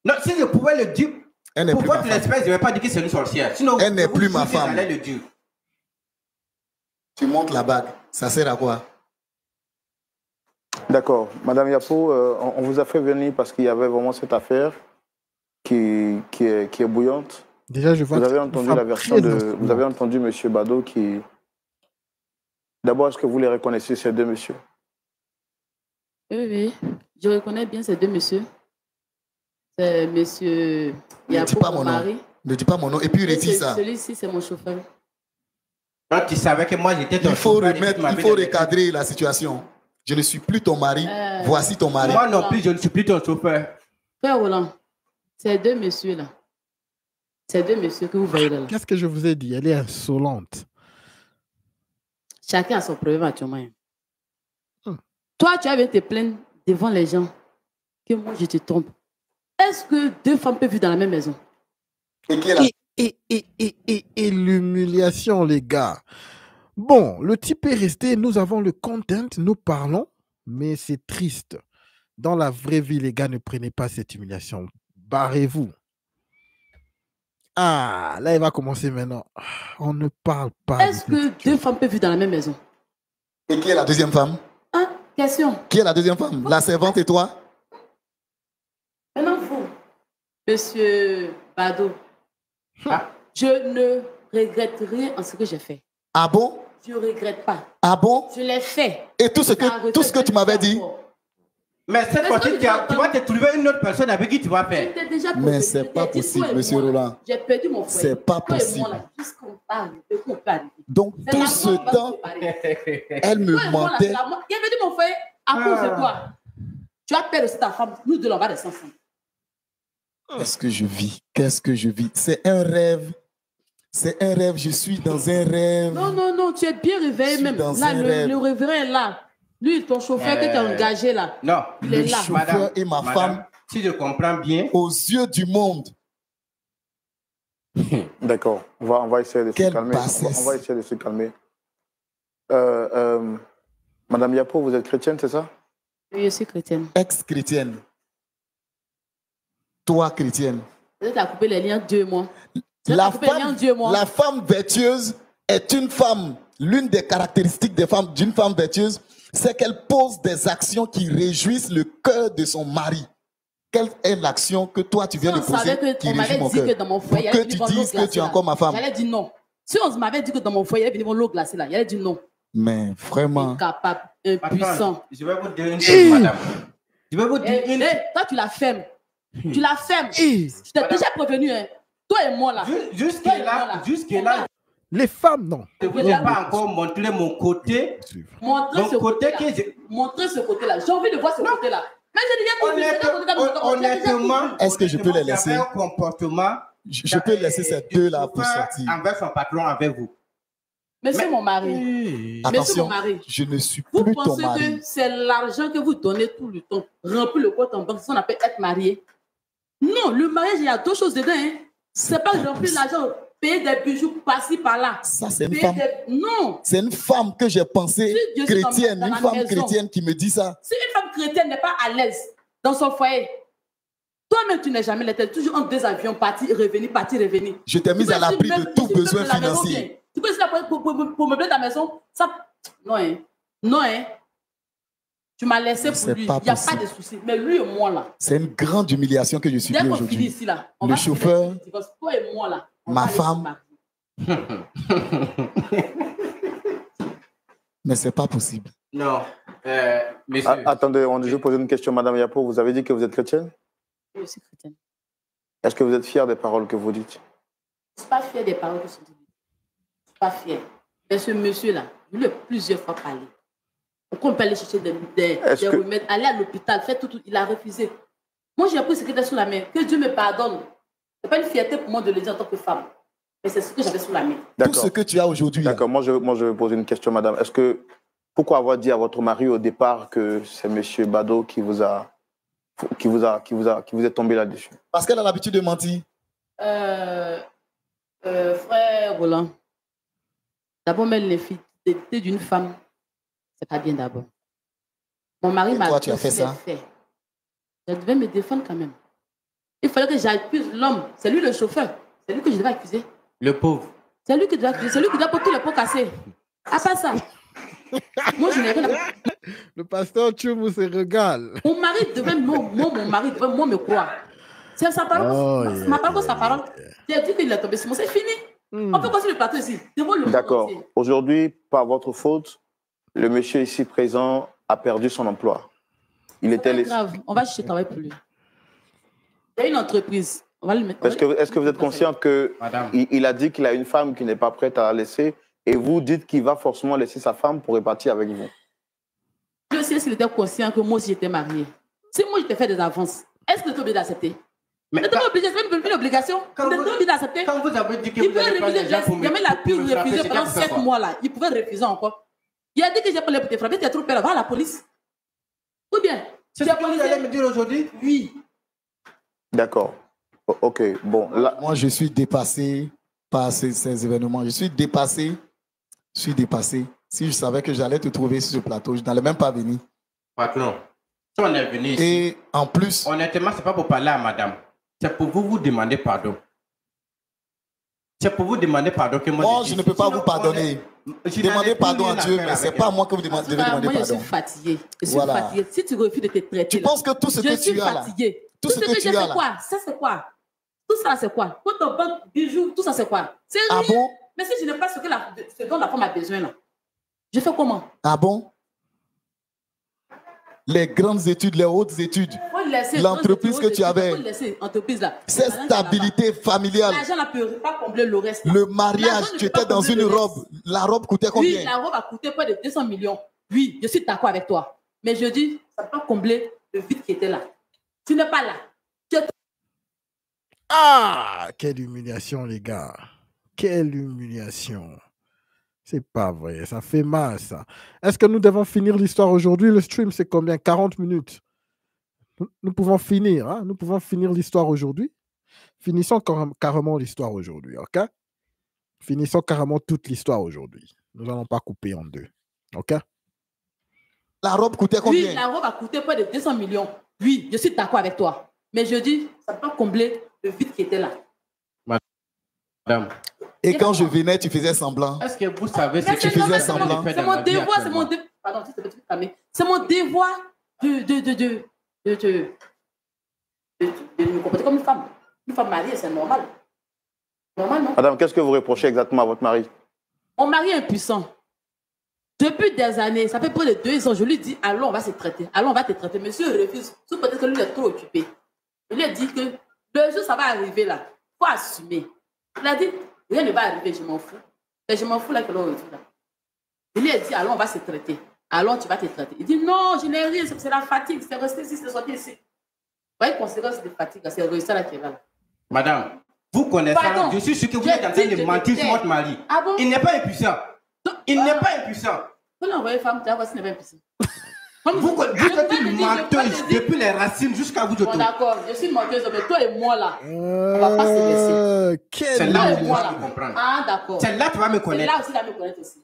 Non, si je pouvais le dire, pour votre respect, je ne vais pas dire que c'est une sorcière. Sinon, elle n'est plus ma femme. J'allais le dire. Tu montes la bague. Ça sert à quoi? D'accord. Madame Yapo, on vous a fait venir parce qu'il y avait vraiment cette affaire qui est bouillante. Déjà, je vois vous avez entendu la version de... Vous avez entendu M. Bado qui... D'abord, est-ce que vous les reconnaissez, ces deux messieurs? Oui, je reconnais bien ces deux messieurs. C'est monsieur Yapo, mon mari. Ne dis pas mon nom. Et puis, retire ça. Celui-ci, c'est mon chauffeur. Quand tu savais que moi, j'étais ton chauffeur, il faut recadrer la situation. Je ne suis plus ton mari. Voici ton mari. Moi non plus, je ne suis plus ton chauffeur. Frère Roland, ces deux messieurs-là, ces deux messieurs que vous voyez là. Qu'est-ce que je vous ai dit? Elle est insolente. Chacun a son problème actuellement. Toi, tu as bien te plaindre devant les gens que moi, je te trompe. Est-ce que deux femmes peuvent vivre dans la même maison? Et l'humiliation, les gars. Bon, le type est resté, nous avons le content, nous parlons, mais c'est triste. Dans la vraie vie, les gars, ne prenez pas cette humiliation. Barrez-vous. Ah, là, il va commencer maintenant. On ne parle pas. Est-ce que deux femmes peuvent vivre dans la même maison? Et qui est la deuxième femme? Question. Qui est la deuxième femme? La servante et toi? Maintenant, vous, monsieur Bado, je ne regrette rien en ce que j'ai fait. Ah bon? Je ne regrette pas. Ah bon? Je l'ai fait. Et tout ce que tu m'avais dit? Mais cette fois-ci, tu vas te trouver une autre personne avec qui tu vas faire. Mais c'est pas possible, monsieur Roland. J'ai perdu mon frère. C'est pas possible. Donc, tout ce temps, elle me mentait. Il avait dit mon frère, à cause de toi. Tu as perdu ta femme, nous deux, on va rester ensemble. Qu'est-ce que je vis? Qu'est-ce que je vis? C'est un rêve. C'est un rêve. Je suis dans un rêve. Non, non, non, tu es bien réveillé même. Là, le révérend est là. Lui, ton chauffeur que tu as engagé là. Non, il est là. Chauffeur et ma femme. Si je comprends bien. Aux yeux du monde. D'accord. On va essayer de se calmer. On va essayer de se calmer. Madame Yapo, vous êtes chrétienne, c'est ça? Oui, je suis chrétienne. Ex-chrétienne. Toi, chrétienne. Tu as coupé les liens 2 mois. La femme vertueuse est une femme. L'une des caractéristiques d'une femme vertueuse, c'est qu'elle pose des actions qui réjouissent le cœur de son mari. Quelle est l'action que toi tu viens de poser qui réjouit mon cœur? Pour que tu dises que tu es encore ma femme. J'allais dire non. Si on m'avait dit que dans mon foyer, il y avait l'eau glacée là, j'allais dire non. Mais vraiment. Incapable, impuissant. Je vais vous dire une chose, madame. Je vais vous dire une chose. Toi, tu la fermes. Tu la fermes. Je t'ai déjà prévenu. Hein. Toi et moi là. Jusque-là. Les femmes, non. Je ne vous ai pas encore montré mon côté. Montrer ce côté-là. J'ai envie de voir ce côté-là. Mais honnêtement, est-ce que je peux les laisser? Un comportement. Je peux laisser ces deux-là pour sortir. Envers son patron, avec vous. Mais c'est mon mari. Attention, mon mari. Je ne suis plus ton mari. Vous pensez que c'est l'argent que vous donnez tout le temps, remplir le compte en banque, ça on appelle être marié? Non, le mariage, il y a 2 choses dedans. Hein. C'est pas remplir l'argent, payer des bijoux par-ci, par-là. Ça, c'est une femme. Non. C'est une femme que j'ai pensée chrétienne, une femme chrétienne qui me dit ça. Si une femme chrétienne n'est pas à l'aise dans son foyer, toi-même, tu n'es jamais là. Tu es toujours en 2 avions, partir, revenir. Je t'ai mise à l'abri de tout besoin financier. Tu peux essayer pour meubler ta maison? Ça... Non, hein. Non, hein. Tu m'as laissé pour lui. Il n'y a pas de souci. Mais lui et moi, là. C'est une grande humiliation que je suis là aujourd'hui. Ici, là, le chauffeur, toi et moi, là, ma femme. Mais ce n'est pas possible. Non. Messieurs. Attendez, je vais poser une question, Madame Yapo. Vous avez dit que vous êtes chrétienne? Oui, je suis chrétienne. Est-ce que vous êtes fière des paroles que vous dites? Je ne suis pas fière des paroles que je dis. Je ne suis pas fière. Mais ce monsieur-là, je lui ai plusieurs fois parlé. Pourquoi on peut aller chercher des remèdes, aller à l'hôpital, faire tout, il a refusé. Moi, j'ai appris ce qui était sous la main. Que Dieu me pardonne. Ce n'est pas une fierté pour moi de le dire en tant que femme. Mais c'est ce que j'avais sous la main. Tout ce que tu as aujourd'hui. D'accord. Moi, je vais poser une question, madame. Pourquoi avoir dit à votre mari au départ que c'est M. Bado qui vous est tombé là-dessus? Parce qu'elle a l'habitude de mentir. Frère Roland, d'abord, mettre les fidélité d'une femme, c'est pas bien d'abord. Mon mari m'a dit. Toi, tu as fait ça? Je devais me défendre quand même. Il fallait que j'accuse l'homme. C'est lui le chauffeur. C'est lui que je devais accuser. Le pauvre. C'est lui qui doit accuser. C'est lui qui doit porter les pots cassés. À part ça. Moi, je n'ai rien à... Le pasteur Tchoumou se régale. Mon mari devait, mon mari devait me croire. C'est sa parole. Ma parole, sa parole. J'ai dit qu'il est tombé sur moi. C'est fini. On peut continuer le plateau ici. D'accord. Aujourd'hui, par votre faute, le monsieur ici présent a perdu son emploi. C'est pas grave. On va chercher travail pour lui. Il y a une entreprise. On va le mettre. Est-ce que vous êtes conscient qu'il a dit qu'il a une femme qui n'est pas prête à la laisser et vous dites qu'il va forcément laisser sa femme pour repartir avec vous? Je sais s'il était conscient que moi aussi j'étais mariée. Si moi je t'ai fait des avances, est-ce que tu es obligé d'accepter? Mais tu es obligé, c'est une obligation. Tu es obligé d'accepter. Quand vous avez dit que vous allez prendre les gens pour me... Il a pu refuser pendant 7 mois là. Il pouvait refuser encore. Il a dit que j'ai pas les pour te frapper, tu as trop peur, va à la police. Ou bien? C'est ce que vous allez me dire aujourd'hui? Oui. D'accord. Ok, bon. Là... Moi, je suis dépassé par ces événements. Je suis dépassé. Si je savais que j'allais te trouver sur ce plateau, je n'allais même pas venir. Patron, si on est venu ici... Et en plus... Honnêtement, ce n'est pas pour parler à madame. C'est pour vous demander pardon. C'est pour vous demander pardon que moi... Moi, je ne peux pas vous pardonner. Demandez pardon à Dieu, mais ce n'est pas à moi que vous devez demander pardon. Moi, je suis fatiguée. Fatiguée. Si tu refuses de te traiter... Tu penses que tout ce que tu as là... Tout ce que tu as là... Ça, c'est quoi? Tout ça, c'est quoi? Pour ton banque, bijoux, tout ça, c'est quoi? C'est rien. Ah bon? Mais si je n'ai pas ce dont la femme a besoin, là, je fais comment? Ah bon? les grandes études, les hautes études, l'entreprise que tu avais, cette stabilité familiale, l'argent ne peut pas combler le reste. le mariage, tu étais dans une robe. La robe coûtait combien? Oui, la robe a coûté près de 200 millions. Oui, je suis d'accord avec toi. Mais je dis, ça ne peut pas combler le vide qui était là. Tu n'es pas là. Ah, quelle humiliation, les gars. Quelle humiliation. C'est pas vrai, ça fait mal, ça. Est-ce que nous devons finir l'histoire aujourd'hui? Le stream, c'est combien? 40 minutes. Nous pouvons finir, hein? Nous pouvons finir l'histoire aujourd'hui. Finissons carrément l'histoire aujourd'hui, ok? Finissons carrément toute l'histoire aujourd'hui. Nous n'allons pas couper en deux, ok? La robe coûtait combien? Oui, la robe a coûté près de 200 millions. Oui, je suis d'accord avec toi. Mais je dis, ça ne peut pas combler le vide qui était là. Madame. Et quand je venais, tu faisais semblant. Est-ce que vous savez ce que tu faisais semblant? C'est mon devoir, c'est mon devoir. Pardon, c'est mon devoir de me comporter comme une femme. Une femme mariée, c'est normal. Normal, non? Madame, qu'est-ce que vous reprochez exactement à votre mari? Mon mari est impuissant. Depuis des années, ça fait près de 2 ans, je lui dis, allons, on va se traiter. Allons, on va te traiter. Monsieur refuse. Sous peut-être que lui est trop occupé. Je lui ai dit que le jour, ça va arriver là. Il faut assumer. Il a dit, rien ne va arriver, je m'en fous. Et je m'en fous là que l'on refuse là. Je lui ai dit, allons, on va se traiter. Allons, tu vas te traiter. Il dit, non, je n'ai rien, c'est la fatigue. C'est resté ici, c'est sorti ici. Vous voyez, conséquence de fatigue, c'est réussi là qui est là. Madame, vous connaissez, Pardon, je suis sûr que vous êtes en train de mentir sur votre mari. Ah bon? Il n'est pas impuissant. Il n'est pas impuissant. Vous l'envoyez femme, tu vas voir s'il n'est pas impuissant. Vous êtes une menteuse depuis les racines jusqu'à vous de tout. Bon, d'accord, je suis menteuse, mais toi et moi là, on va pas se laisser. C'est là où tu moi vas me comprendre. Ah, d'accord. C'est là que tu vas me connaître. C'est là aussi, tu vas me connaître aussi.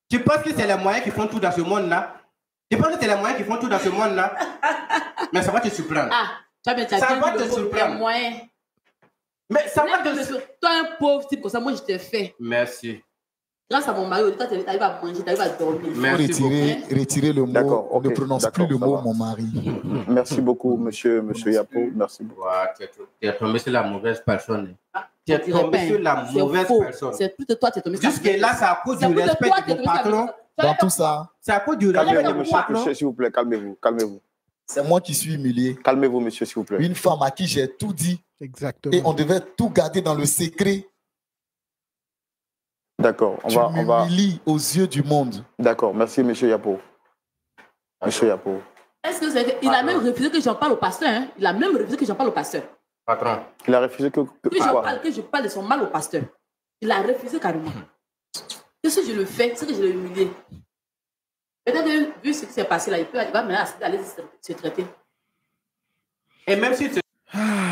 Tu penses que c'est les moyens qui font tout dans ce monde-là? Tu penses que c'est les moyens qui font tout dans ce monde-là? Mais ça va te surprendre. Ah, ça va te surprendre. Mais ça va te surprendre. Toi, un pauvre type comme ça, moi, je t'ai fait. Merci. Grâce à mon mari, quand tu arrives à manger, tu arrives à dormir. Retirer le mot, ne prononce plus le mot mon mari. Merci beaucoup, monsieur Yapo. Merci beaucoup. Tu es tombé sur la mauvaise personne. Tu es tombé sur la mauvaise personne. C'est plus de toi, tu es tombé sur la mauvaise personne. Jusque-là, c'est à cause du respect de mon patron. Dans tout ça. C'est à cause du respect de mon patron. Monsieur, s'il vous plaît, calmez-vous. Calmez-vous. C'est moi qui suis humilié. Calmez-vous, monsieur, s'il vous plaît. Une femme à qui j'ai tout dit. Exactement. Et on devait tout garder dans le secret. D'accord, on va aux yeux du monde. D'accord, merci monsieur Yapo. Monsieur Yapo. Est-ce que c'est il a même refusé que j'en parle au pasteur, hein? Il a même refusé que j'en parle au pasteur. Patron. Il a refusé que je parle de son mal au pasteur. Il a refusé carrément. Qu'est-ce que je le fais? C'est que je l'ai humilié. Peut-être que vu ce qui s'est passé là, il va maintenant aller se traiter. Et même si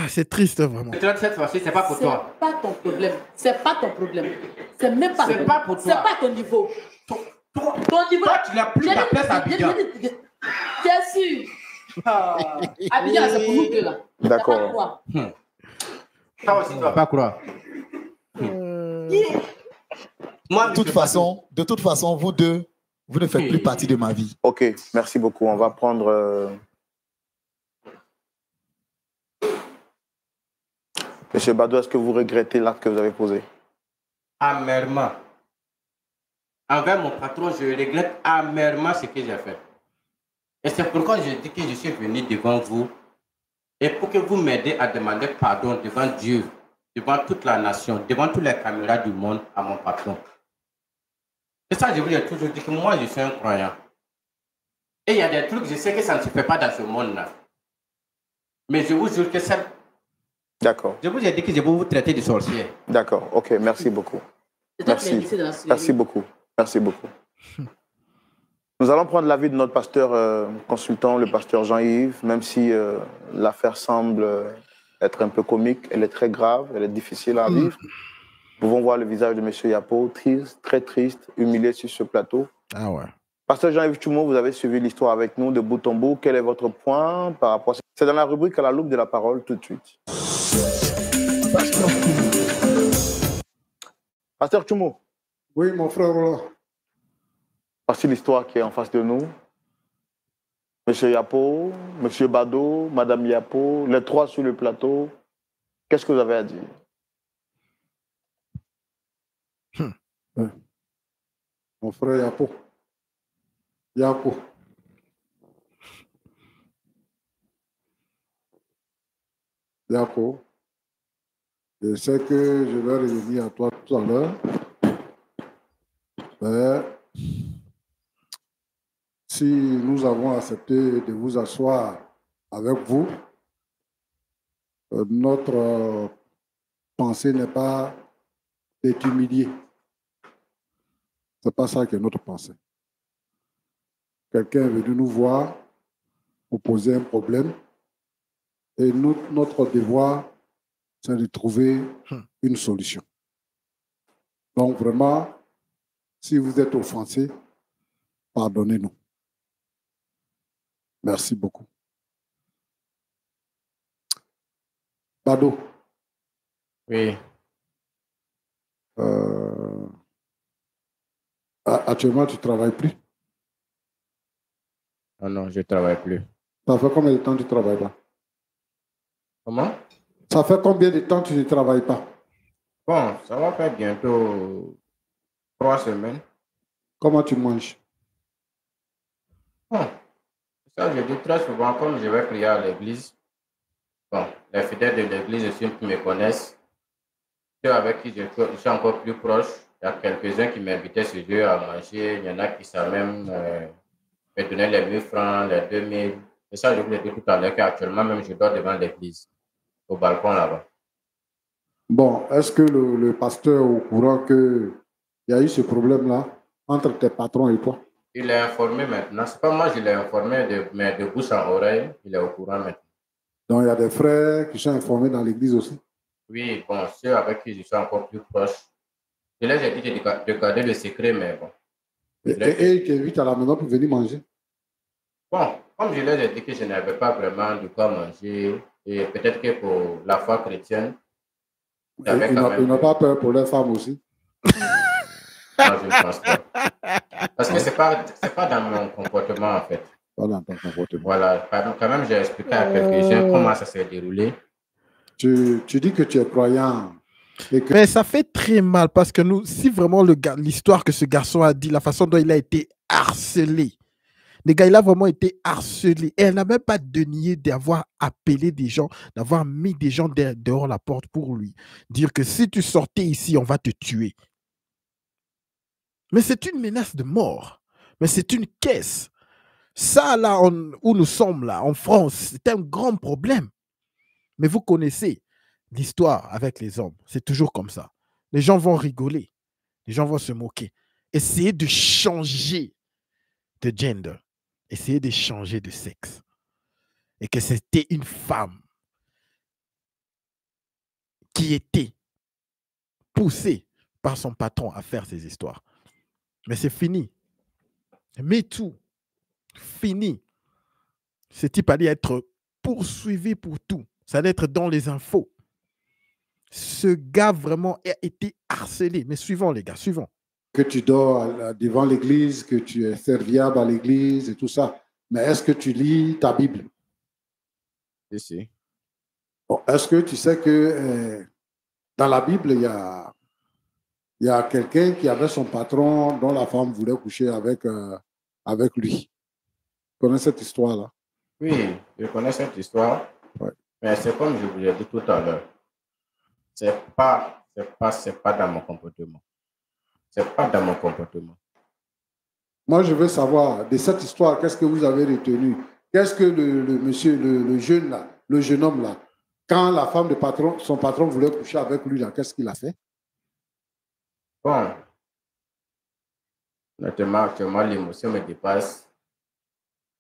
c'est triste, vraiment. Cette fois-ci, c'est pas pour toi. C'est pas ton problème. C'est pas ton problème. C'est même pas. C'est pas pour toi. C'est pas ton niveau. Ton niveau. Toi, tu n'as plus ta place à Abidjan. Bien sûr. Abidjan, c'est pour nous deux là. D'accord. Ça aussi, tu ne vas pas croire. Moi, de toute façon, vous deux, vous ne faites plus partie de ma vie. Ok, merci beaucoup. On va prendre. Monsieur Badou, est-ce que vous regrettez l'acte que vous avez posé? Amèrement. Envers mon patron, je regrette amèrement ce que j'ai fait. Et c'est pourquoi je dis que je suis venu devant vous et pour que vous m'aidiez à demander pardon devant Dieu, devant toute la nation, devant toutes les caméras du monde à mon patron. Et ça, je vous ai toujours dit que moi, je suis un croyant. Et il y a des trucs, je sais que ça ne se fait pas dans ce monde-là. Mais je vous jure que ça... D'accord. Je vous ai dit que je vais vous traiter de sorcier. D'accord, ok, merci beaucoup. Merci. Merci beaucoup. Merci beaucoup. Nous allons prendre l'avis de notre pasteur consultant, le pasteur Jean-Yves, même si l'affaire semble être un peu comique, elle est très grave, elle est difficile à vivre. Nous pouvons voir le visage de M. Yapo, triste, très triste, humilié sur ce plateau. Ah ouais. Pasteur Jean-Yves Tchoumo, vous avez suivi l'histoire avec nous de bout en bout. Quel est votre point par rapport à ça? C'est dans la rubrique à la loupe de la parole tout de suite. Pasteur Tchoumo. Oui, mon frère Roland. Voici l'histoire qui est en face de nous. Monsieur Yapo, Monsieur Bado, Madame Yapo, les trois sur le plateau. Qu'est-ce que vous avez à dire? Mon frère Yapo. Yapo. D'accord. Je sais que je vais revenir à toi tout à l'heure. Mais si nous avons accepté de vous asseoir avec vous, notre pensée n'est pas de t'humilier. Ce n'est pas ça qui est notre pensée. Quelqu'un est venu nous voir pour poser un problème et notre devoir, c'est de trouver une solution. Donc vraiment, si vous êtes offensé, pardonnez-nous. Merci beaucoup. Bado. Oui. Actuellement, tu ne travailles plus? Oh non, je ne travaille plus. Ça fait combien de temps que tu ne travailles pas? Comment? Ça fait combien de temps que tu ne travailles pas? Bon, ça va faire bientôt 3 semaines. Comment tu manges? Bon, ça je dis très souvent, comme je vais prier à l'église, bon, les fidèles de l'église, ceux qui me connaissent, ceux avec qui je suis encore plus proche, il y a quelques-uns qui m'invitaient ce jour à manger, il y en a qui savent même me donner les 1000 francs, les 2000. Et ça, je vous l'ai dit tout à l'heure qu'actuellement même je dors devant l'église, au balcon là-bas. Bon, est-ce que le pasteur est au courant qu'il y a eu ce problème-là entre tes patrons et toi? Il est informé maintenant. Ce n'est pas moi, je l'ai informé, mais de bouche en oreille, il est au courant maintenant. Donc, il y a des frères qui sont informés dans l'église aussi? Oui, bon, ceux avec qui je suis encore plus proche. Je leur ai dit de garder le secret, mais bon. Et ils t'invitent à la maison pour venir manger? Bon, comme je leur ai dit que je n'avais pas vraiment de quoi manger, et peut-être que pour la foi chrétienne, ils n'ont pas peur pour leurs femmes aussi? Non, je ne pense pas. Parce que ce n'est pas dans mon comportement, en fait. Pas dans ton comportement. Voilà, quand même, j'ai expliqué à quelques-uns comment ça s'est déroulé. Tu dis que tu es croyant. Mais ça fait très mal parce que nous, si vraiment l'histoire que ce garçon a dit, la façon dont il a été harcelé, le gars, il a vraiment été harcelé. Et elle n'a même pas dénié d'avoir appelé des gens, d'avoir mis des gens dehors la porte pour lui dire que si tu sortais ici, on va te tuer. Mais c'est une menace de mort. Mais c'est une caisse. Ça, là, où nous sommes, là, en France, c'est un grand problème. Mais vous connaissez l'histoire avec les hommes. C'est toujours comme ça. Les gens vont rigoler. Les gens vont se moquer. Essayez de changer de gender. Essayez de changer de sexe. Et que c'était une femme qui était poussée par son patron à faire ces histoires. Mais c'est fini. MeToo, fini. Ce type allait être poursuivi pour tout. Ça allait être dans les infos. Ce gars vraiment a été harcelé. Mais suivons les gars, suivons. Que tu dors devant l'église, que tu es serviable à l'église et tout ça. Mais est-ce que tu lis ta Bible? Si. Bon, est-ce que tu sais que dans la Bible, il y a quelqu'un qui avait son patron dont la femme voulait coucher avec lui? Tu connais cette histoire-là? Oui, je connais cette histoire. Ouais. Mais c'est comme je vous l'ai dit tout à l'heure. C'est pas dans mon comportement. C'est pas dans mon comportement. Moi, je veux savoir, de cette histoire, qu'est-ce que vous avez retenu? Qu'est-ce que le jeune homme là, quand la femme de son patron voulait coucher avec lui, là, qu'est-ce qu'il a fait? Bon, honnêtement, actuellement, l'émotion me dépasse.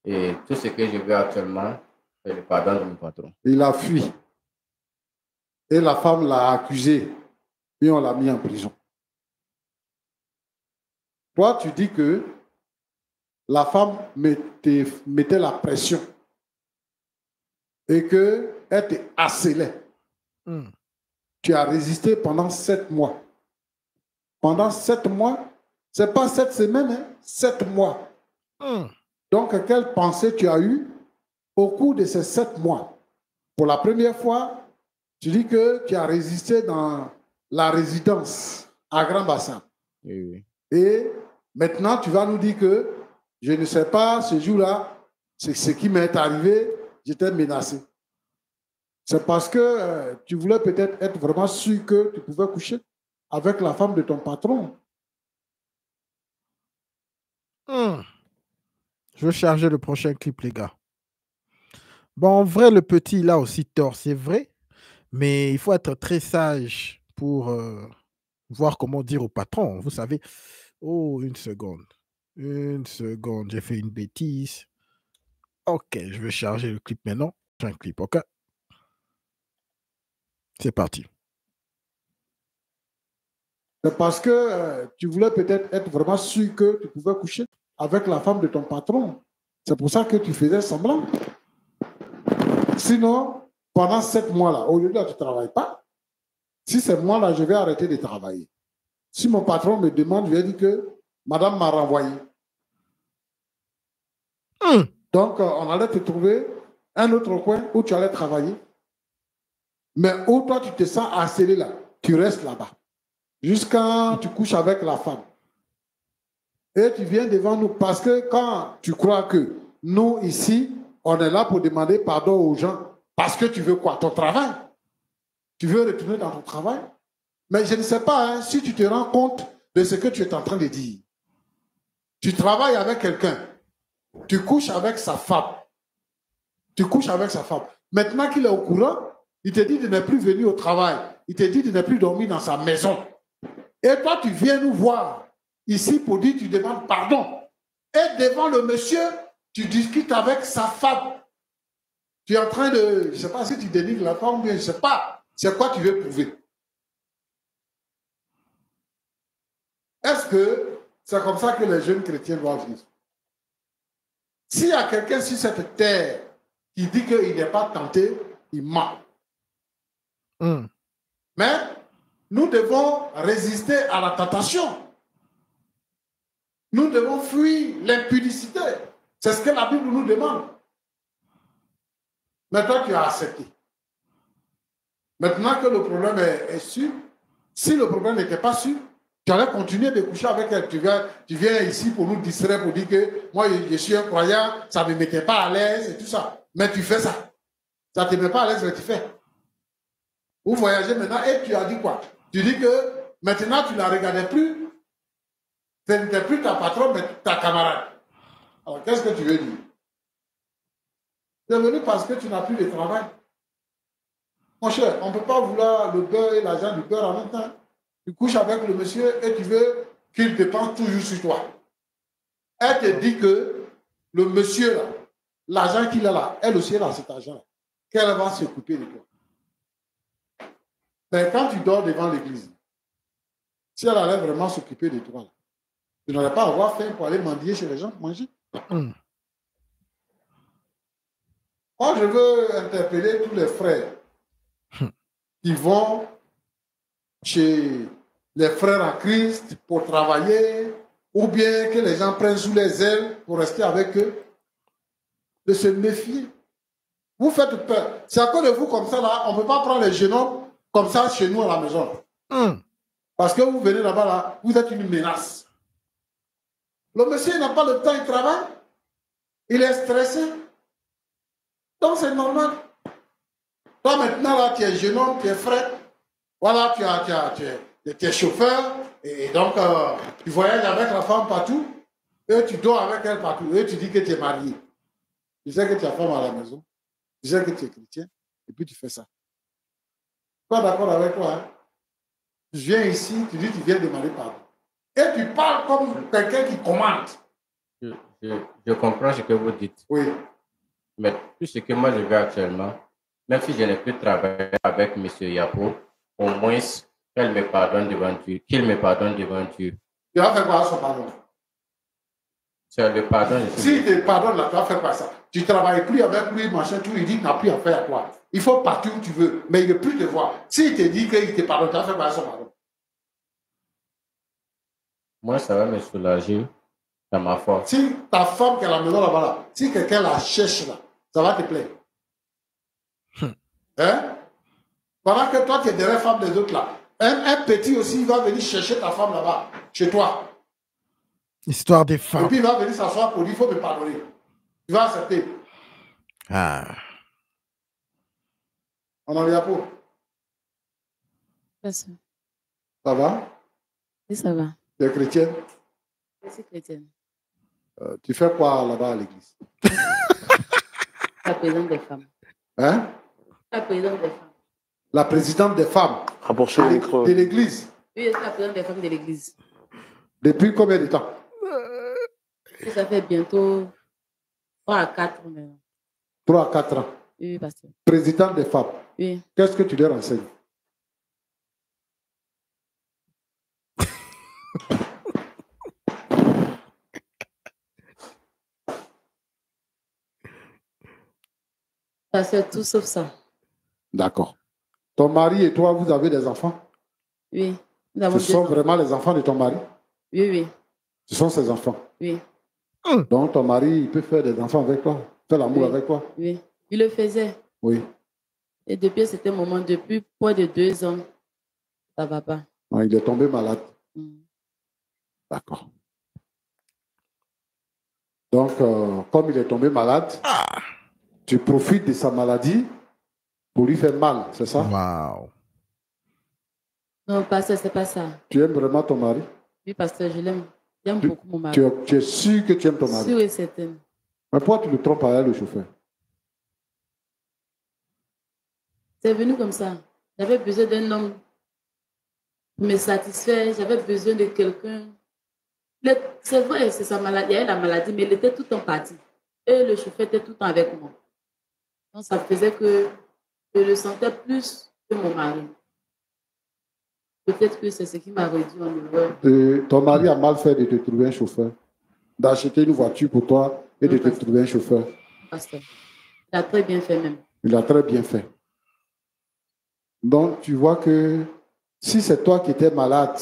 Et tout ce que je veux actuellement, c'est le pardon de mon patron. Il a fui. Et la femme l'a accusé. Et on l'a mis en prison. Toi, tu dis que la femme mettait la pression et qu'elle te harcelait. Tu as résisté pendant 7 mois. Pendant 7 mois, ce n'est pas 7 semaines, hein, 7 mois. Donc, quelle pensée tu as eue au cours de ces 7 mois? Pour la première fois, tu dis que tu as résisté dans la résidence à Grand Bassam. Oui. Et maintenant, tu vas nous dire que je ne sais pas, ce jour-là, c'est ce qui m'est arrivé, j'étais menacé. C'est parce que tu voulais peut-être être vraiment sûr que tu pouvais coucher avec la femme de ton patron. Je veux charger le prochain clip, les gars. Bon, en vrai, le petit, il a aussi tort, c'est vrai. Mais il faut être très sage pour voir comment dire au patron. Vous savez, oh, une seconde. Une seconde, j'ai fait une bêtise. Ok, je vais charger le clip maintenant. J'ai un clip, ok? C'est parti. C'est parce que tu voulais peut-être être vraiment sûr que tu pouvais coucher avec la femme de ton patron. C'est pour ça que tu faisais semblant. Sinon, pendant 7 mois-là, au lieu de tu ne travailles pas, si ces mois-là, je vais arrêter de travailler. Si mon patron me demande, je vais dire que madame m'a renvoyé. Donc, on allait te trouver un autre coin où tu allais travailler. Mais où toi, tu te sens harcelé là, tu restes là-bas. Jusqu'à tu couches avec la femme. Et tu viens devant nous parce que quand tu crois que nous, ici, on est là pour demander pardon aux gens parce que tu veux quoi? Ton travail. Tu veux retourner dans ton travail. Mais je ne sais pas hein, si tu te rends compte de ce que tu es en train de dire. Tu travailles avec quelqu'un. Tu couches avec sa femme. Tu couches avec sa femme. Maintenant qu'il est au courant, il te dit de ne plus venir au travail. Il te dit de ne plus dormir dans sa maison. Et toi, tu viens nous voir ici pour dire tu demandes pardon. Et devant le monsieur, tu discutes avec sa femme. Tu es en train de... Je ne sais pas si tu dénigres la femme, mais je ne sais pas. C'est quoi tu veux prouver? Est-ce que c'est comme ça que les jeunes chrétiens doivent vivre? S'il y a quelqu'un sur cette terre qui dit qu'il n'est pas tenté, il ment. Mais nous devons résister à la tentation. Nous devons fuir l'impudicité. C'est ce que la Bible nous demande. Mais toi, tu as accepté. Maintenant que le problème est sûr, si le problème n'était pas sûr, tu allais continuer de coucher avec elle. Tu viens ici pour nous distraire, pour dire que moi, je suis un croyant, ça ne me mettait pas à l'aise et tout ça. Mais tu fais ça. Ça ne te met pas à l'aise, mais tu fais. Vous voyagez maintenant et tu as dit quoi? Tu dis que maintenant, tu ne la regardais plus. Ce n'était plus ta patronne, mais ta camarade. Alors, qu'est-ce que tu veux dire? C'est venu parce que tu n'as plus de travail. Mon cher, on ne peut pas vouloir le beurre et l'argent du beurre en même temps. Tu couches avec le monsieur et tu veux qu'il dépense toujours sur toi. Elle te dit que le monsieur, là, l'argent qu'il a là, elle aussi, elle a cet argent-là, qu'elle va s'occuper de toi. Mais quand tu dors devant l'église, si elle allait vraiment s'occuper de toi, là, tu n'aurais pas à avoir faim pour aller mendier chez les gens, manger. Moi, je veux interpeller tous les frères qui vont chez les frères en Christ pour travailler, ou bien que les gens prennent sous les ailes pour rester avec eux, de se méfier. Vous faites peur. C'est à cause de vous comme ça, là, on ne peut pas prendre les jeunes hommes comme ça chez nous à la maison. Parce que vous venez là-bas, là, vous êtes une menace. Le monsieur n'a pas le temps, il travaille. Il est stressé. Donc c'est normal. Toi maintenant, là, tu es jeune homme, tu es frais. Voilà, tu es chauffeur. Et donc, tu voyages avec la femme partout. Et tu dors avec elle partout. Et tu dis que tu es marié. Tu sais que tu as femme à la maison. Tu sais que tu es chrétien. Et puis tu fais ça. Pas d'accord avec toi. Hein? Tu viens ici, tu dis que tu viens demander pardon. Et tu parles comme quelqu'un qui commande. Je comprends ce que vous dites. Oui. Mais tout ce que moi je veux actuellement, même si je n'ai plus travaillé avec M. Yapo, au moins qu'elle me pardonne devant Dieu, qu'il me pardonne devant Dieu. Tu vas faire quoi son pardon? C'est le pardon. Si tu pardonnes là, tu vas faire quoi ça? Tu ne travailles plus avec lui, machin, tout, il dit qu'il n'a plus affaire à toi. Il faut partir où tu veux, mais il ne veut plus te voir. S'il te dit qu'il te pardonne, tu vas faire quoi son pardon? Moi, ça va me soulager dans ma force. Si ta femme qui est à la maison là-bas, là, si quelqu'un la cherche là, ça va te plaire. Hein? Pendant que toi, tu es derrière la femme des autres là. Un petit aussi, il va venir chercher ta femme là-bas, chez toi. Histoire des femmes. Et puis il va venir s'asseoir pour dire, il faut me pardonner. Tu vas accepter. Ah. On en vient pour. Merci. Ça va? Oui, ça va. Tu es chrétienne? Je suis chrétienne. Tu fais quoi là-bas à l'église? La présidente des femmes. Hein? La présidente des femmes. La présidente des femmes de l'église. Oui, je suis la présidente des femmes de l'église. Depuis combien de temps? Ça fait bientôt 3 à 4 ans. 3 à 4 ans. Oui, pasteur. Présidente des femmes. Oui. Qu'est-ce que tu leur enseignes? Pasteur, tout sauf ça. D'accord. Ton mari et toi, vous avez des enfants? Oui. Nous avons Ce deux sont enfants. vraiment les enfants de ton mari? Oui, oui. Ce sont ses enfants? Oui. Donc ton mari, il peut faire des enfants avec toi? Faire l'amour Oui. avec toi? Oui. Il le faisait. Oui. Et depuis cet moment, depuis près de 2 ans, ça ne va pas. Ah, il est tombé malade. Mm. D'accord. Donc, comme il est tombé malade, tu profites de sa maladie pour lui faire mal, c'est ça? Waouh. Non, pasteur, c'est pas ça. Tu aimes vraiment ton mari? Oui, pasteur, je l'aime. J'aime beaucoup mon mari. Tu es sûr que tu aimes ton mari? Sûr et certain. Mais pourquoi tu le trompes avec le chauffeur? C'est venu comme ça. J'avais besoin d'un homme pour me satisfaire. J'avais besoin de quelqu'un. C'est vrai, c'est sa maladie. Il y avait la maladie, mais il était tout le temps parti. Et le chauffeur était tout le temps avec moi. Donc, ça faisait que je le sentais plus que mon mari. Peut-être que c'est ce qui m'a réduit en erreur. Et ton mari a mal fait de te trouver un chauffeur, d'acheter une voiture pour toi et de te trouver un chauffeur. Pasteur, il a très bien fait même. Il a très bien fait. Donc, tu vois que si c'est toi qui étais malade,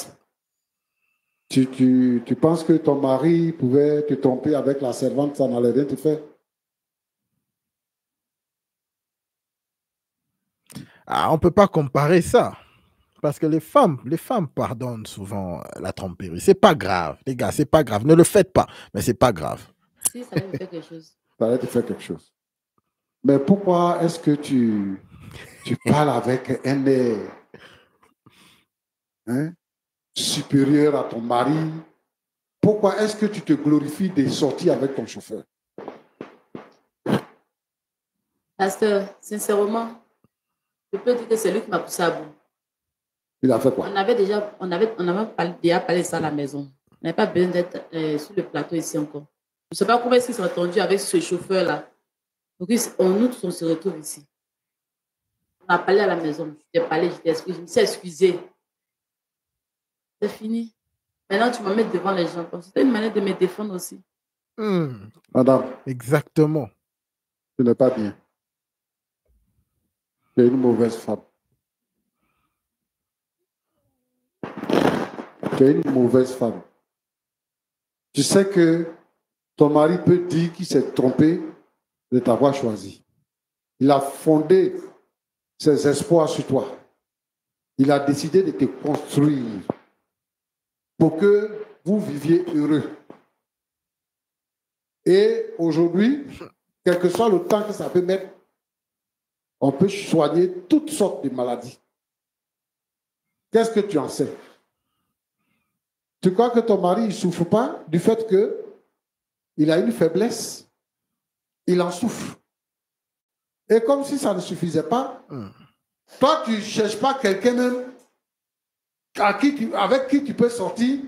tu penses que ton mari pouvait te tromper avec la servante, ça n'allait rien te faire? Ah, on ne peut pas comparer ça. Parce que les femmes pardonnent souvent la tromperie. C'est pas grave, les gars, c'est pas grave. Ne le faites pas, mais c'est pas grave. Si, ça allait me faire quelque chose. Ça allait te faire quelque chose. Mais pourquoi est-ce que tu parles avec un air supérieur à ton mari? Pourquoi est-ce que tu te glorifies des sorties avec ton chauffeur? Pasteur, sincèrement, je peux dire que c'est lui qui m'a poussé à bout. Il a fait quoi? On avait déjà parlé de ça à la maison. On n'avait pas besoin d'être sur le plateau ici encore. Je ne sais pas comment est-ce qu'ils sont entendus avec ce chauffeur-là. Donc, nous tous, on se retrouve ici. On a parlé à la maison. Je t'ai parlé, je me suis excusée. C'est fini. Maintenant, tu me mets devant les gens. C'était une manière de me défendre aussi. Madame. Exactement. Tu n'es pas bien. Tu es une mauvaise femme. Tu es une mauvaise femme. Tu sais que ton mari peut dire qu'il s'est trompé de t'avoir choisi. Il a fondé ses espoirs sur toi. Il a décidé de te construire pour que vous viviez heureux. Et aujourd'hui, quel que soit le temps que ça peut mettre, on peut soigner toutes sortes de maladies. Qu'est-ce que tu en sais? Tu crois que ton mari ne souffre pas du fait qu'il a une faiblesse? Il en souffre. Et comme si ça ne suffisait pas, toi, tu ne cherches pas quelqu'un même avec qui tu peux sortir,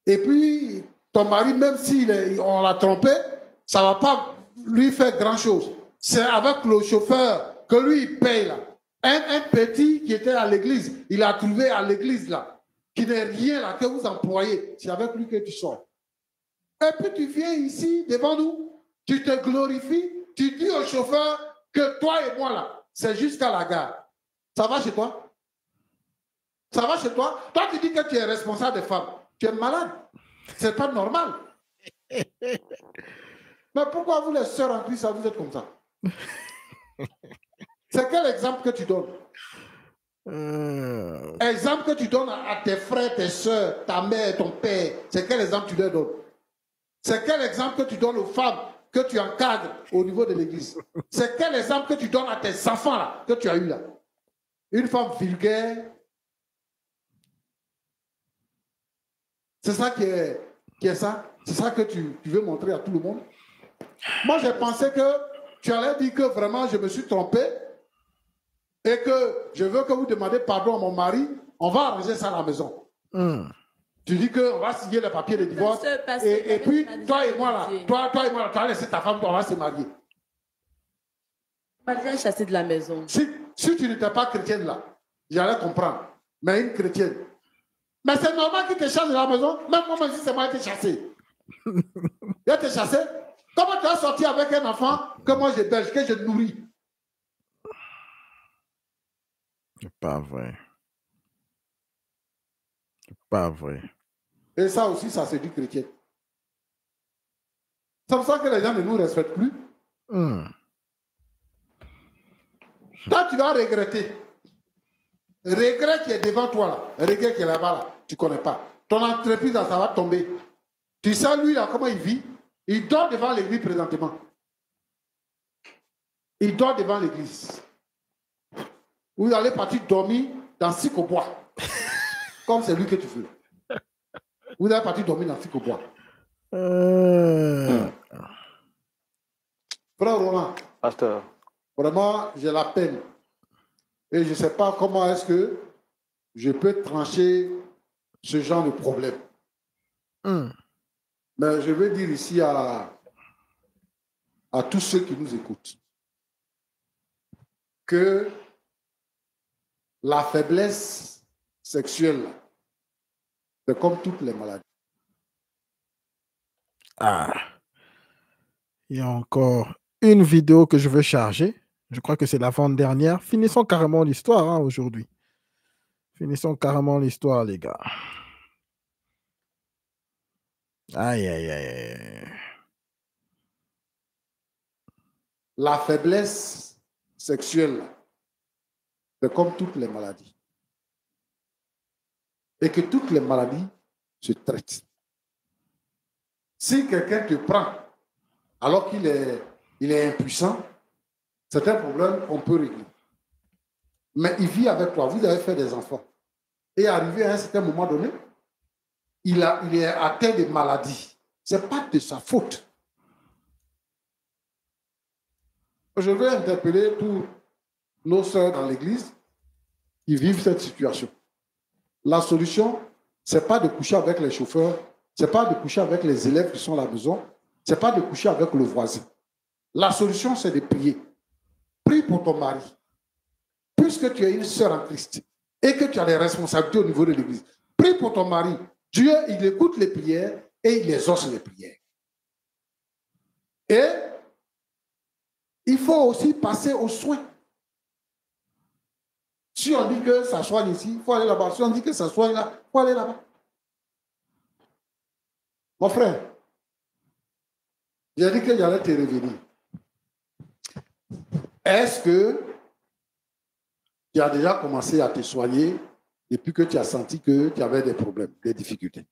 et puis ton mari, même si on l'a trompé, ça ne va pas lui faire grand-chose. C'est avec le chauffeur que lui, il paye là. Un petit qui était à l'église, il a trouvé à l'église là, qui n'est rien là, que vous employez. C'est avec lui que tu sors. Et puis tu viens ici, devant nous, tu te glorifies, tu dis au chauffeur que toi et moi là, c'est jusqu'à la gare. Ça va chez toi? Ça va chez toi? Toi, tu dis que tu es responsable des femmes. Tu es malade. C'est pas normal. Mais pourquoi vous, les sœurs en Christ, vous êtes comme ça? C'est quel exemple que tu donnes? Exemple que tu donnes à tes frères, tes sœurs, ta mère, ton père. C'est quel exemple tu leur donnes? C'est quel exemple que tu donnes aux femmes que tu encadres au niveau de l'église? C'est quel exemple que tu donnes à tes enfants là, que tu as eu là? une femme vulgaire. C'est ça qui est ça? C'est ça que tu veux montrer à tout le monde? Moi, j'ai pensé que tu allais dire que vraiment, je me suis trompé et que je veux que vous demandiez pardon à mon mari. On va arranger ça à la maison. Tu dis qu'on va signer le papier de divorce. Et puis, toi et moi, là, toi et moi, tu as laissé ta femme, on va se marier. On m'a déjà chassé de la maison. Si tu n'étais pas chrétienne, là, j'allais comprendre. Mais une chrétienne. Mais c'est normal qu'il te chasse de la maison. Même moi, si c'est moi qui t'ai chassé. Il a été chassé. Comment tu as sorti avec un enfant que moi j'héberge, que je nourris? C'est pas vrai. C'est pas vrai. Et ça aussi, ça c'est du chrétien. C'est pour ça que les gens ne nous respectent plus. Toi, tu vas regretter. Regret qui est devant toi, là. Regret qui est là-bas, là. Tu ne connais pas. Ton entreprise, là, ça va tomber. Tu sais, lui, là, comment il vit? Il dort devant l'église présentement. Il dort devant l'église. Vous allez partir dormir dans Sicobois. Comme c'est lui que tu veux. Vous allez partir dormir dans Sicobois. Frère Roland. Pasteur. Vraiment, j'ai la peine. Et je ne sais pas comment est-ce que je peux trancher ce genre de problème. Mais je veux dire ici à tous ceux qui nous écoutent que la faiblesse sexuelle, c'est comme toutes les maladies. Il y a encore une vidéo que je veux charger. Je crois que c'est l'avant-dernière. Finissons carrément l'histoire aujourd'hui. Finissons carrément l'histoire, les gars. Aïe, aïe, aïe. La faiblesse sexuelle, c'est comme toutes les maladies. Et que toutes les maladies se traitent. Si quelqu'un te prend alors qu'il est impuissant, c'est un problème qu'on peut régler. Mais il vit avec toi, vous avez fait des enfants. Et arrivé à un certain moment donné, il est atteint de maladies. Ce n'est pas de sa faute. Je vais interpeller tous nos sœurs dans l'église qui vivent cette situation. La solution, ce n'est pas de coucher avec les chauffeurs, ce n'est pas de coucher avec les élèves qui sont à la maison, ce n'est pas de coucher avec le voisin. La solution, c'est de prier. Prie pour ton mari. Puisque tu es une sœur en Christ et que tu as des responsabilités au niveau de l'église, prie pour ton mari. Dieu, il écoute les prières et il exauce les prières. Et il faut aussi passer aux soins. Si on dit que ça soigne ici, il faut aller là-bas. Si on dit que ça soigne là, il faut aller là-bas. Mon frère, j'ai dit que j'allais te revenir. Est-ce que tu as déjà commencé à te soigner depuis que tu as senti que tu avais des problèmes, des difficultés?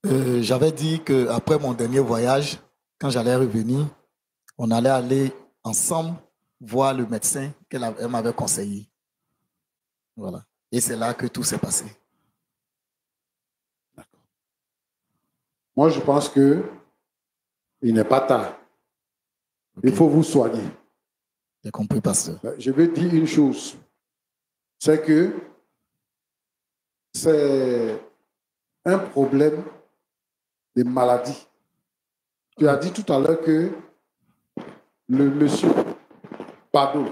J'avais dit qu'après mon dernier voyage, quand j'allais revenir, on allait aller ensemble voir le médecin qu'elle m'avait conseillé. Voilà. Et c'est là que tout s'est passé. D'accord. Moi, je pense qu'il n'est pas tard. Okay. Il faut vous soigner. J'ai compris, pasteur. Je vais dire une chose. C'est que c'est un problème de maladie. Tu as dit tout à l'heure que le monsieur Bado,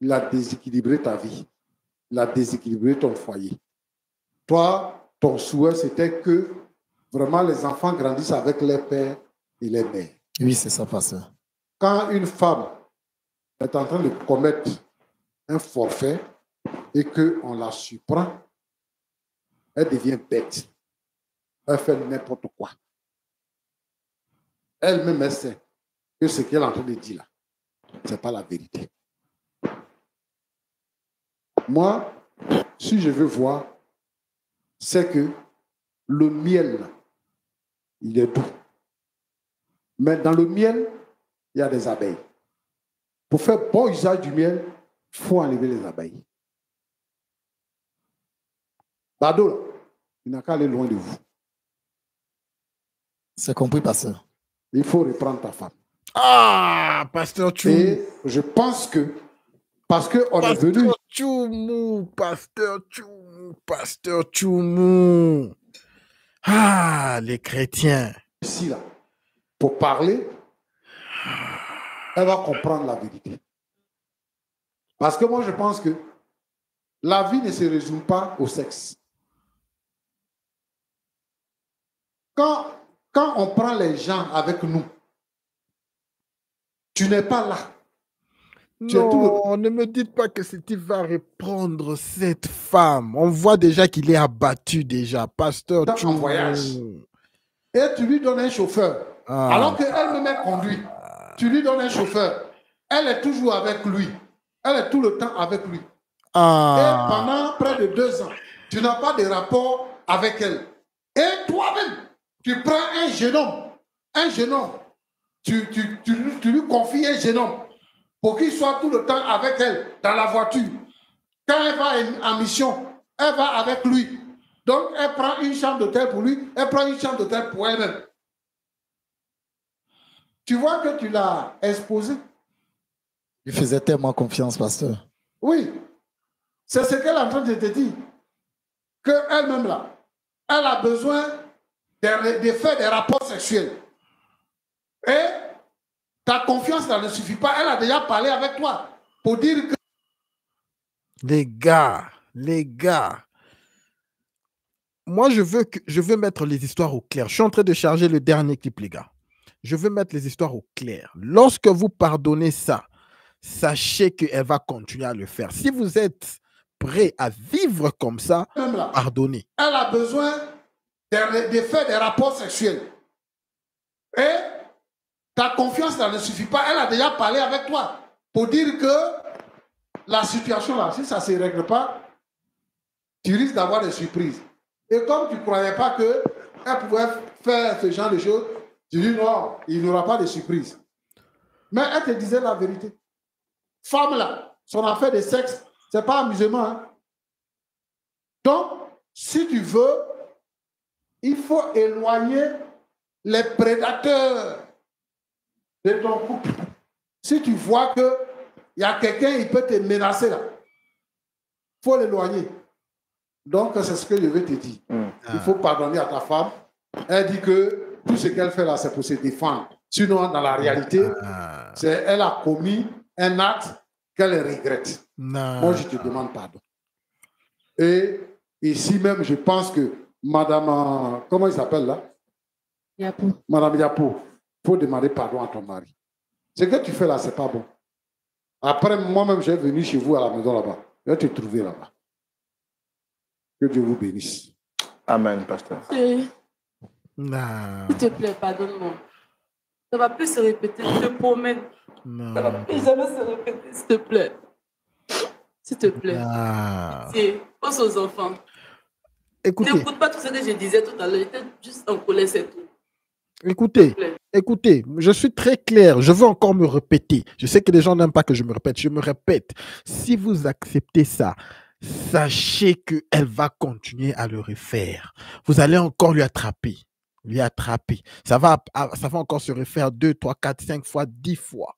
il a déséquilibré ta vie. Il a déséquilibré ton foyer. Toi, ton souhait, c'était que vraiment les enfants grandissent avec les pères et les mères. Oui, c'est ça, pasteur. Quand une femme est en train de commettre un forfait et qu'on la surprend, elle devient bête. Elle fait n'importe quoi. Elle-même, elle sait que ce qu'elle est en train de dire là, ce n'est pas la vérité. Moi, si je veux voir, c'est que le miel, il est doux. Mais dans le miel, il y a des abeilles. Pour faire bon usage du miel, il faut enlever les abeilles. Bado, là, il n'a qu'à aller loin de vous. C'est compris, pasteur. Il faut reprendre ta femme. Ah, pasteur Tchoumou. Et je pense que, parce qu'on est venu... Pasteur Tchoumou. Ah, les chrétiens. Ici, là, pour parler, elle va comprendre la vérité. Parce que moi, je pense que la vie ne se résume pas au sexe. Quand on prend les gens avec nous, tu n'es pas là. Non, ne me dites pas que Steve va reprendre cette femme. On voit déjà qu'il est abattu déjà, pasteur. En voyage. Et tu lui donnes un chauffeur. Alors qu'elle-même est conduite. Tu lui donnes un chauffeur. Elle est toujours avec lui. Elle est tout le temps avec lui. Et pendant près de 2 ans, tu n'as pas de rapport avec elle. Et toi-même, tu prends un jeune homme, tu lui confies un jeune homme pour qu'il soit tout le temps avec elle dans la voiture. Quand elle va en mission, elle va avec lui. Donc, elle prend une chambre d'hôtel pour lui, elle prend une chambre d'hôtel pour elle-même. Tu vois que tu l'as exposé. Il faisait tellement confiance, pasteur. Oui. C'est ce qu'elle est en train de te dire. Qu'elle-même, là, elle a besoin de faire des rapports sexuels. Et ta confiance, là, ne suffit pas. Elle a déjà parlé avec toi pour dire que... Les gars, moi, je veux mettre les histoires au clair. Je suis en train de charger le dernier clip, les gars. Je veux mettre les histoires au clair. Lorsque vous pardonnez ça, sachez qu'elle va continuer à le faire. Si vous êtes prêt à vivre comme ça, pardonnez. Elle a besoin de faire des rapports sexuels. Et ta confiance là ne suffit pas. Elle a déjà parlé avec toi pour dire que la situation là, si ça ne se règle pas, tu risques d'avoir des surprises. Et comme tu ne croyais pas qu'elle pouvait faire ce genre de choses, tu dis non, il n'y aura pas de surprise. Mais elle te disait la vérité. Femme là, son affaire de sexe, ce n'est pas amusement. Hein? Donc, si tu veux, il faut éloigner les prédateurs de ton couple. Si tu vois qu'il y a quelqu'un qui peut te menacer là, il faut l'éloigner. Donc, c'est ce que je vais te dire. Il faut pardonner à ta femme. Elle dit que tout ce qu'elle fait là, c'est pour se défendre. Sinon, dans la réalité, elle a commis un acte qu'elle regrette. Moi, je te demande pardon. Et ici même, je pense que Madame, comment il s'appelle là? Yapo. Madame Yapo, il faut demander pardon à ton mari. Ce que tu fais là, c'est pas bon. Après, moi-même, j'ai venu chez vous à la maison là-bas. Je vais te trouver là-bas. Que Dieu vous bénisse. Amen, pasteur. S'il te plaît, pardonne-moi. Ça ne va plus se répéter, je te promets. Ça ne va plus jamais se répéter, s'il te plaît. S'il te plaît. Pense aux enfants. Écoutez. N'écoute pas tout ce que je disais tout à l'heure. J'étais juste en colère, c'est tout. Écoutez, je suis très clair. Je veux encore me répéter. Je sais que les gens n'aiment pas que je me répète. Je me répète. Si vous acceptez ça, sachez qu'elle va continuer à le refaire. Vous allez encore lui attraper. Ça va encore se refaire 2, 3, 4, 5 fois, 10 fois.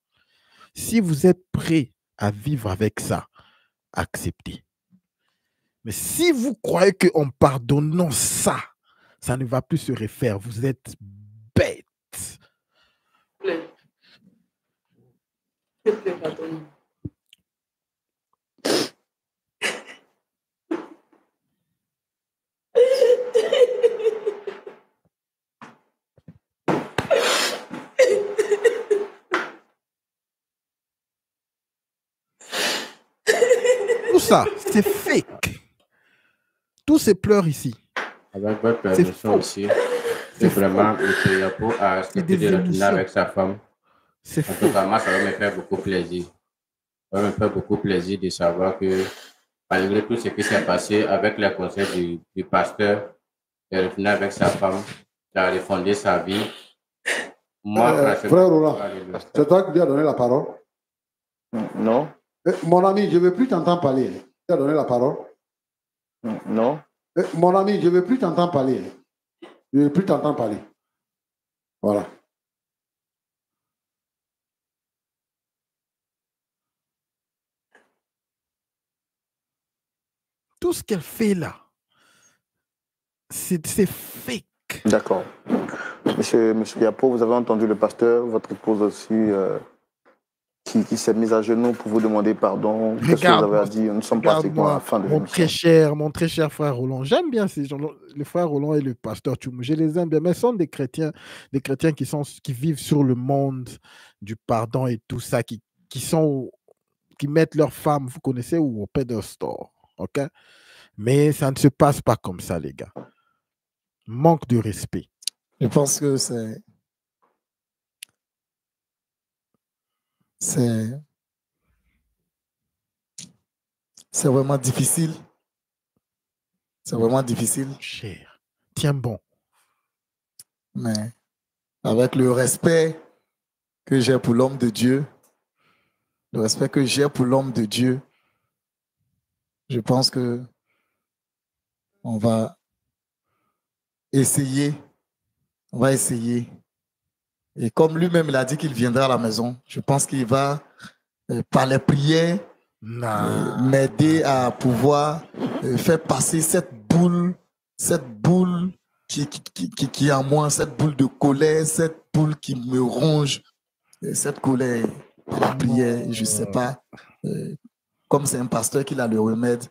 Si vous êtes prêt à vivre avec ça, acceptez. Mais si vous croyez qu'en pardonnant ça, ça ne va plus se refaire, vous êtes bête. S'il te plaît, pardonne-moi. Tout ça, c'est fake. Tous ces pleurs ici. Avec votre permission aussi, c'est vraiment M. Yapo a accepté de retourner avec sa femme. C'est faux. En tout cas, moi, ça va me faire beaucoup plaisir. Ça va me faire beaucoup plaisir de savoir que, malgré tout ce qui s'est passé avec les conseils du pasteur, il est retourné avec sa femme, il a refondé sa vie. Moi, frère Roland, c'est toi qui lui as donné la parole? Non. Mon ami, je ne veux plus t'entendre parler. Tu as donné la parole? Non. Mon ami, je ne veux plus t'entendre parler. Je ne veux plus t'entendre parler. Voilà. Tout ce qu'elle fait là, c'est fake. D'accord. Monsieur Yapo, vous avez entendu le pasteur, votre épouse aussi, qui s'est mise à genoux pour vous demander pardon. Qu'est-ce que vous avez à dire? Nous sommes pratiquement à la fin de l'émission. Mon très cher frère Roland. J'aime bien ces gens, le frère Roland et le pasteur Tchoumou. Je les aime bien, mais ce sont des chrétiens qui vivent sur le monde du pardon et tout ça, qui mettent leurs femmes, vous connaissez, au pedestal. OK? Mais ça ne se passe pas comme ça, les gars. Manque de respect. Je pense que c'est vraiment difficile. C'est vraiment difficile. Cher. Tiens bon. Mais avec le respect que j'ai pour l'homme de Dieu, je pense que on va essayer. Et comme lui-même, il a dit qu'il viendra à la maison, je pense qu'il va, par les prières, m'aider à pouvoir faire passer cette boule qui est en moi, cette boule de colère, cette boule qui me ronge, cette colère, la prière, je ne sais pas. Comme c'est un pasteur qui a le remède,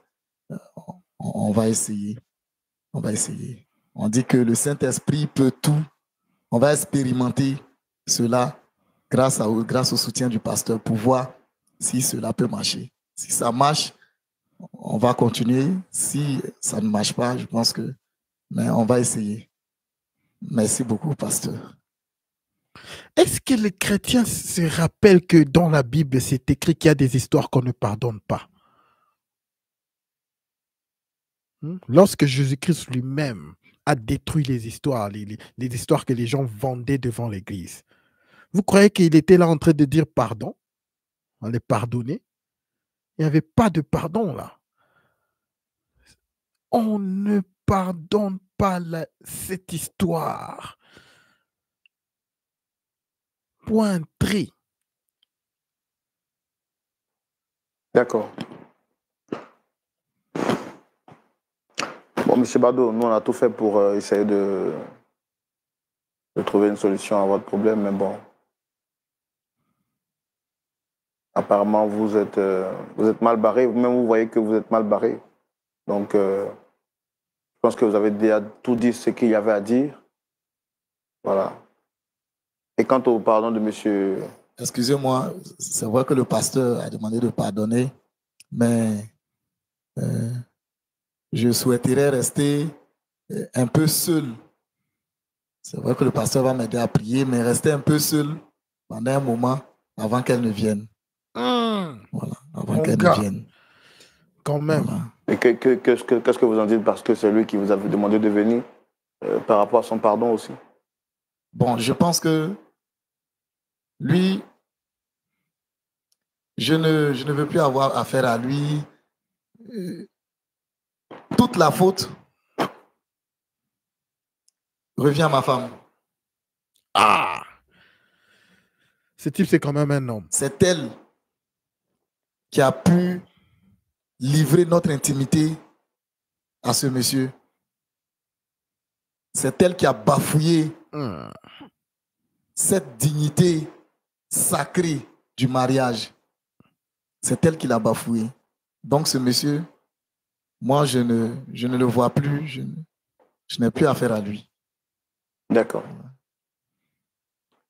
on va essayer. On dit que le Saint-Esprit peut tout. On va expérimenter cela grâce au soutien du pasteur pour voir si cela peut marcher. Si ça marche, on va continuer. Si ça ne marche pas, je pense que... Mais on va essayer. Merci beaucoup, pasteur. Est-ce que les chrétiens se rappellent que dans la Bible, c'est écrit qu'il y a des histoires qu'on ne pardonne pas? Lorsque Jésus-Christ lui-même a détruit les histoires, les histoires que les gens vendaient devant l'Église, vous croyez qu'il était là en train de dire pardon? On les pardonner? Il n'y avait pas de pardon là. On ne pardonne pas cette histoire. Pointré. D'accord. Bon, M. Bado, nous on a tout fait pour essayer de trouver une solution à votre problème, mais bon. Apparemment, vous êtes mal barré. Vous-même, vous voyez que vous êtes mal barré. Donc, je pense que vous avez déjà tout dit ce qu'il y avait à dire. Voilà. Et quant au pardon de monsieur... Excusez-moi, c'est vrai que le pasteur a demandé de pardonner, mais je souhaiterais rester un peu seul. C'est vrai que le pasteur va m'aider à prier, mais rester un peu seul pendant un moment avant qu'elle ne vienne. Voilà, avant qu'elle ne vienne. Quand même. Voilà. Et qu'est-ce que vous en dites parce que c'est lui qui vous a demandé de venir par rapport à son pardon aussi? Bon, je pense que lui, je ne veux plus avoir affaire à lui. Toute la faute revient à ma femme. Ah! Ce type, c'est quand même un homme. C'est elle qui a pu livrer notre intimité à ce monsieur. C'est elle qui a bafouillé cette dignité sacrée du mariage. C'est elle qui l'a bafoué. Donc ce monsieur, moi je ne le vois plus, je n'ai plus affaire à lui. D'accord.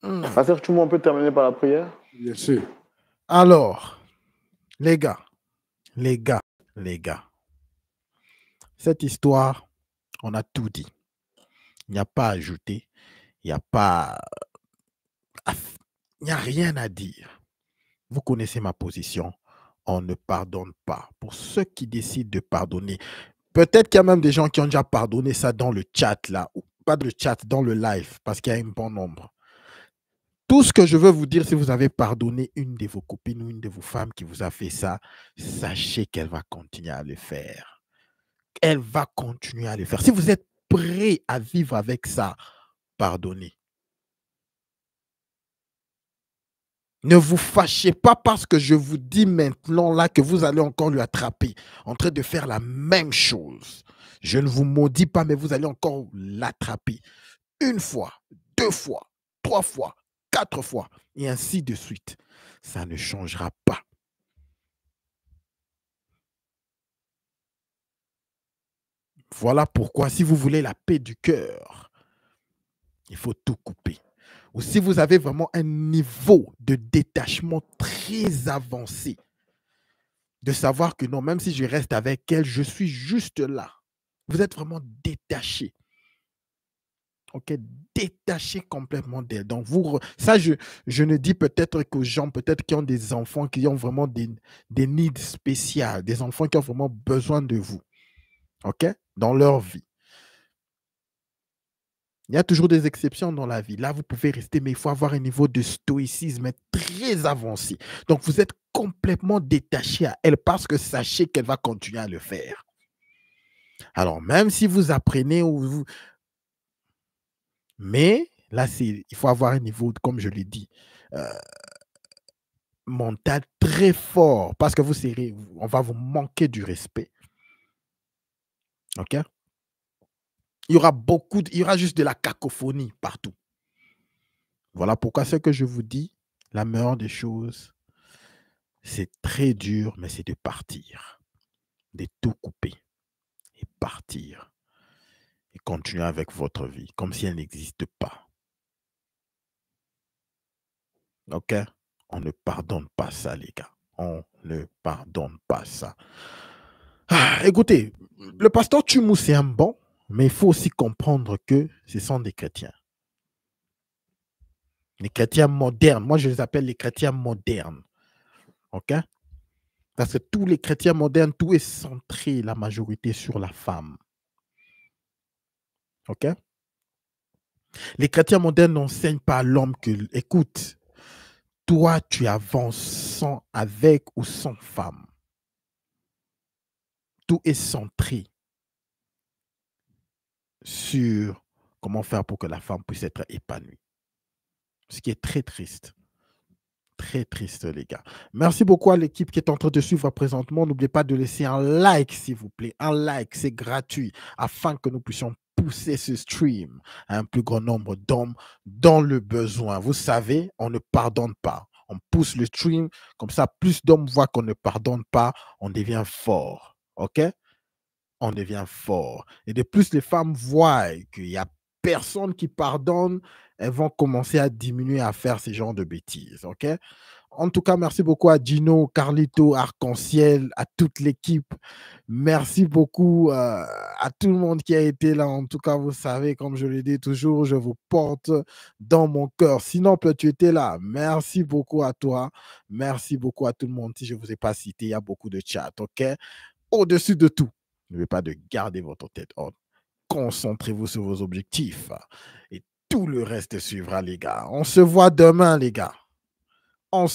Pasteur Tchoumou, on peut terminer par la prière? Bien sûr. Alors, les gars, cette histoire, on a tout dit. Il n'y a pas à ajouter, il n'y a rien à dire. Vous connaissez ma position. On ne pardonne pas. Pour ceux qui décident de pardonner, peut-être qu'il y a même des gens qui ont déjà pardonné ça dans le chat là, ou pas de chat, dans le live, parce qu'il y a un bon nombre. Tout ce que je veux vous dire, si vous avez pardonné une de vos copines ou une de vos femmes qui vous a fait ça, sachez qu'elle va continuer à le faire. elle va continuer à le faire. Si vous êtes prêt à vivre avec ça, pardonnez. Ne vous fâchez pas parce que je vous dis maintenant là que vous allez encore lui attraper en train de faire la même chose. Je ne vous maudis pas, mais vous allez encore l'attraper. 1 fois, 2 fois, 3 fois, 4 fois, et ainsi de suite. Ça ne changera pas. Voilà pourquoi, si vous voulez la paix du cœur, il faut tout couper. Ou si vous avez vraiment un niveau de détachement très avancé, de savoir que non, même si je reste avec elle, je suis juste là. Vous êtes vraiment détaché. Ok, détaché complètement d'elle. Donc, ça, je ne dis peut-être qu'aux gens, peut-être qui ont des enfants, qui ont vraiment des needs spéciales, des enfants qui ont vraiment besoin de vous. Ok, dans leur vie. Il y a toujours des exceptions dans la vie. Là, vous pouvez rester, mais il faut avoir un niveau de stoïcisme très avancé. Donc, vous êtes complètement détaché à elle parce que sachez qu'elle va continuer à le faire. Alors, même si vous apprenez, mais là, il faut avoir un niveau, comme je l'ai dit, mental très fort parce que on va vous manquer du respect. OK? Il y aura juste de la cacophonie partout. Voilà pourquoi ce que je vous dis, la meilleure des choses, c'est très dur, mais c'est de partir, de tout couper et partir et continuer avec votre vie comme si elle n'existe pas. OK? On ne pardonne pas ça, les gars. On ne pardonne pas ça. Écoutez, le pasteur Tumou, c'est un bon, mais il faut aussi comprendre que ce sont des chrétiens. Les chrétiens modernes. Moi, je les appelle les chrétiens modernes. OK? Parce que tous les chrétiens modernes, tout est centré, la majorité, sur la femme. OK? Les chrétiens modernes n'enseignent pas à l'homme que, écoute, toi, tu avances avec ou sans femme. Tout est centré sur comment faire pour que la femme puisse être épanouie. Ce qui est très triste. Très triste, les gars. Merci beaucoup à l'équipe qui est en train de suivre présentement. N'oubliez pas de laisser un like, s'il vous plaît. Un like, c'est gratuit, afin que nous puissions pousser ce stream à un plus grand nombre d'hommes dans le besoin. Vous savez, on ne pardonne pas. On pousse le stream, comme ça, plus d'hommes voient qu'on ne pardonne pas, on devient fort. OK? On devient fort. Et de plus, les femmes voient qu'il n'y a personne qui pardonne, elles vont commencer à diminuer à faire ce genre de bêtises. OK? En tout cas, merci beaucoup à Gino, Carlito, Arc-en-Ciel, à toute l'équipe. Merci beaucoup à tout le monde qui a été là. En tout cas, vous savez, comme je le dis toujours, je vous porte dans mon cœur. Sinon, tu étais là. Merci beaucoup à toi. Merci beaucoup à tout le monde. Si je ne vous ai pas cité, il y a beaucoup de chats. OK? Au-dessus de tout, n'oubliez pas de garder votre tête haute. Concentrez-vous sur vos objectifs. Et tout le reste suivra, les gars. On se voit demain, les gars. On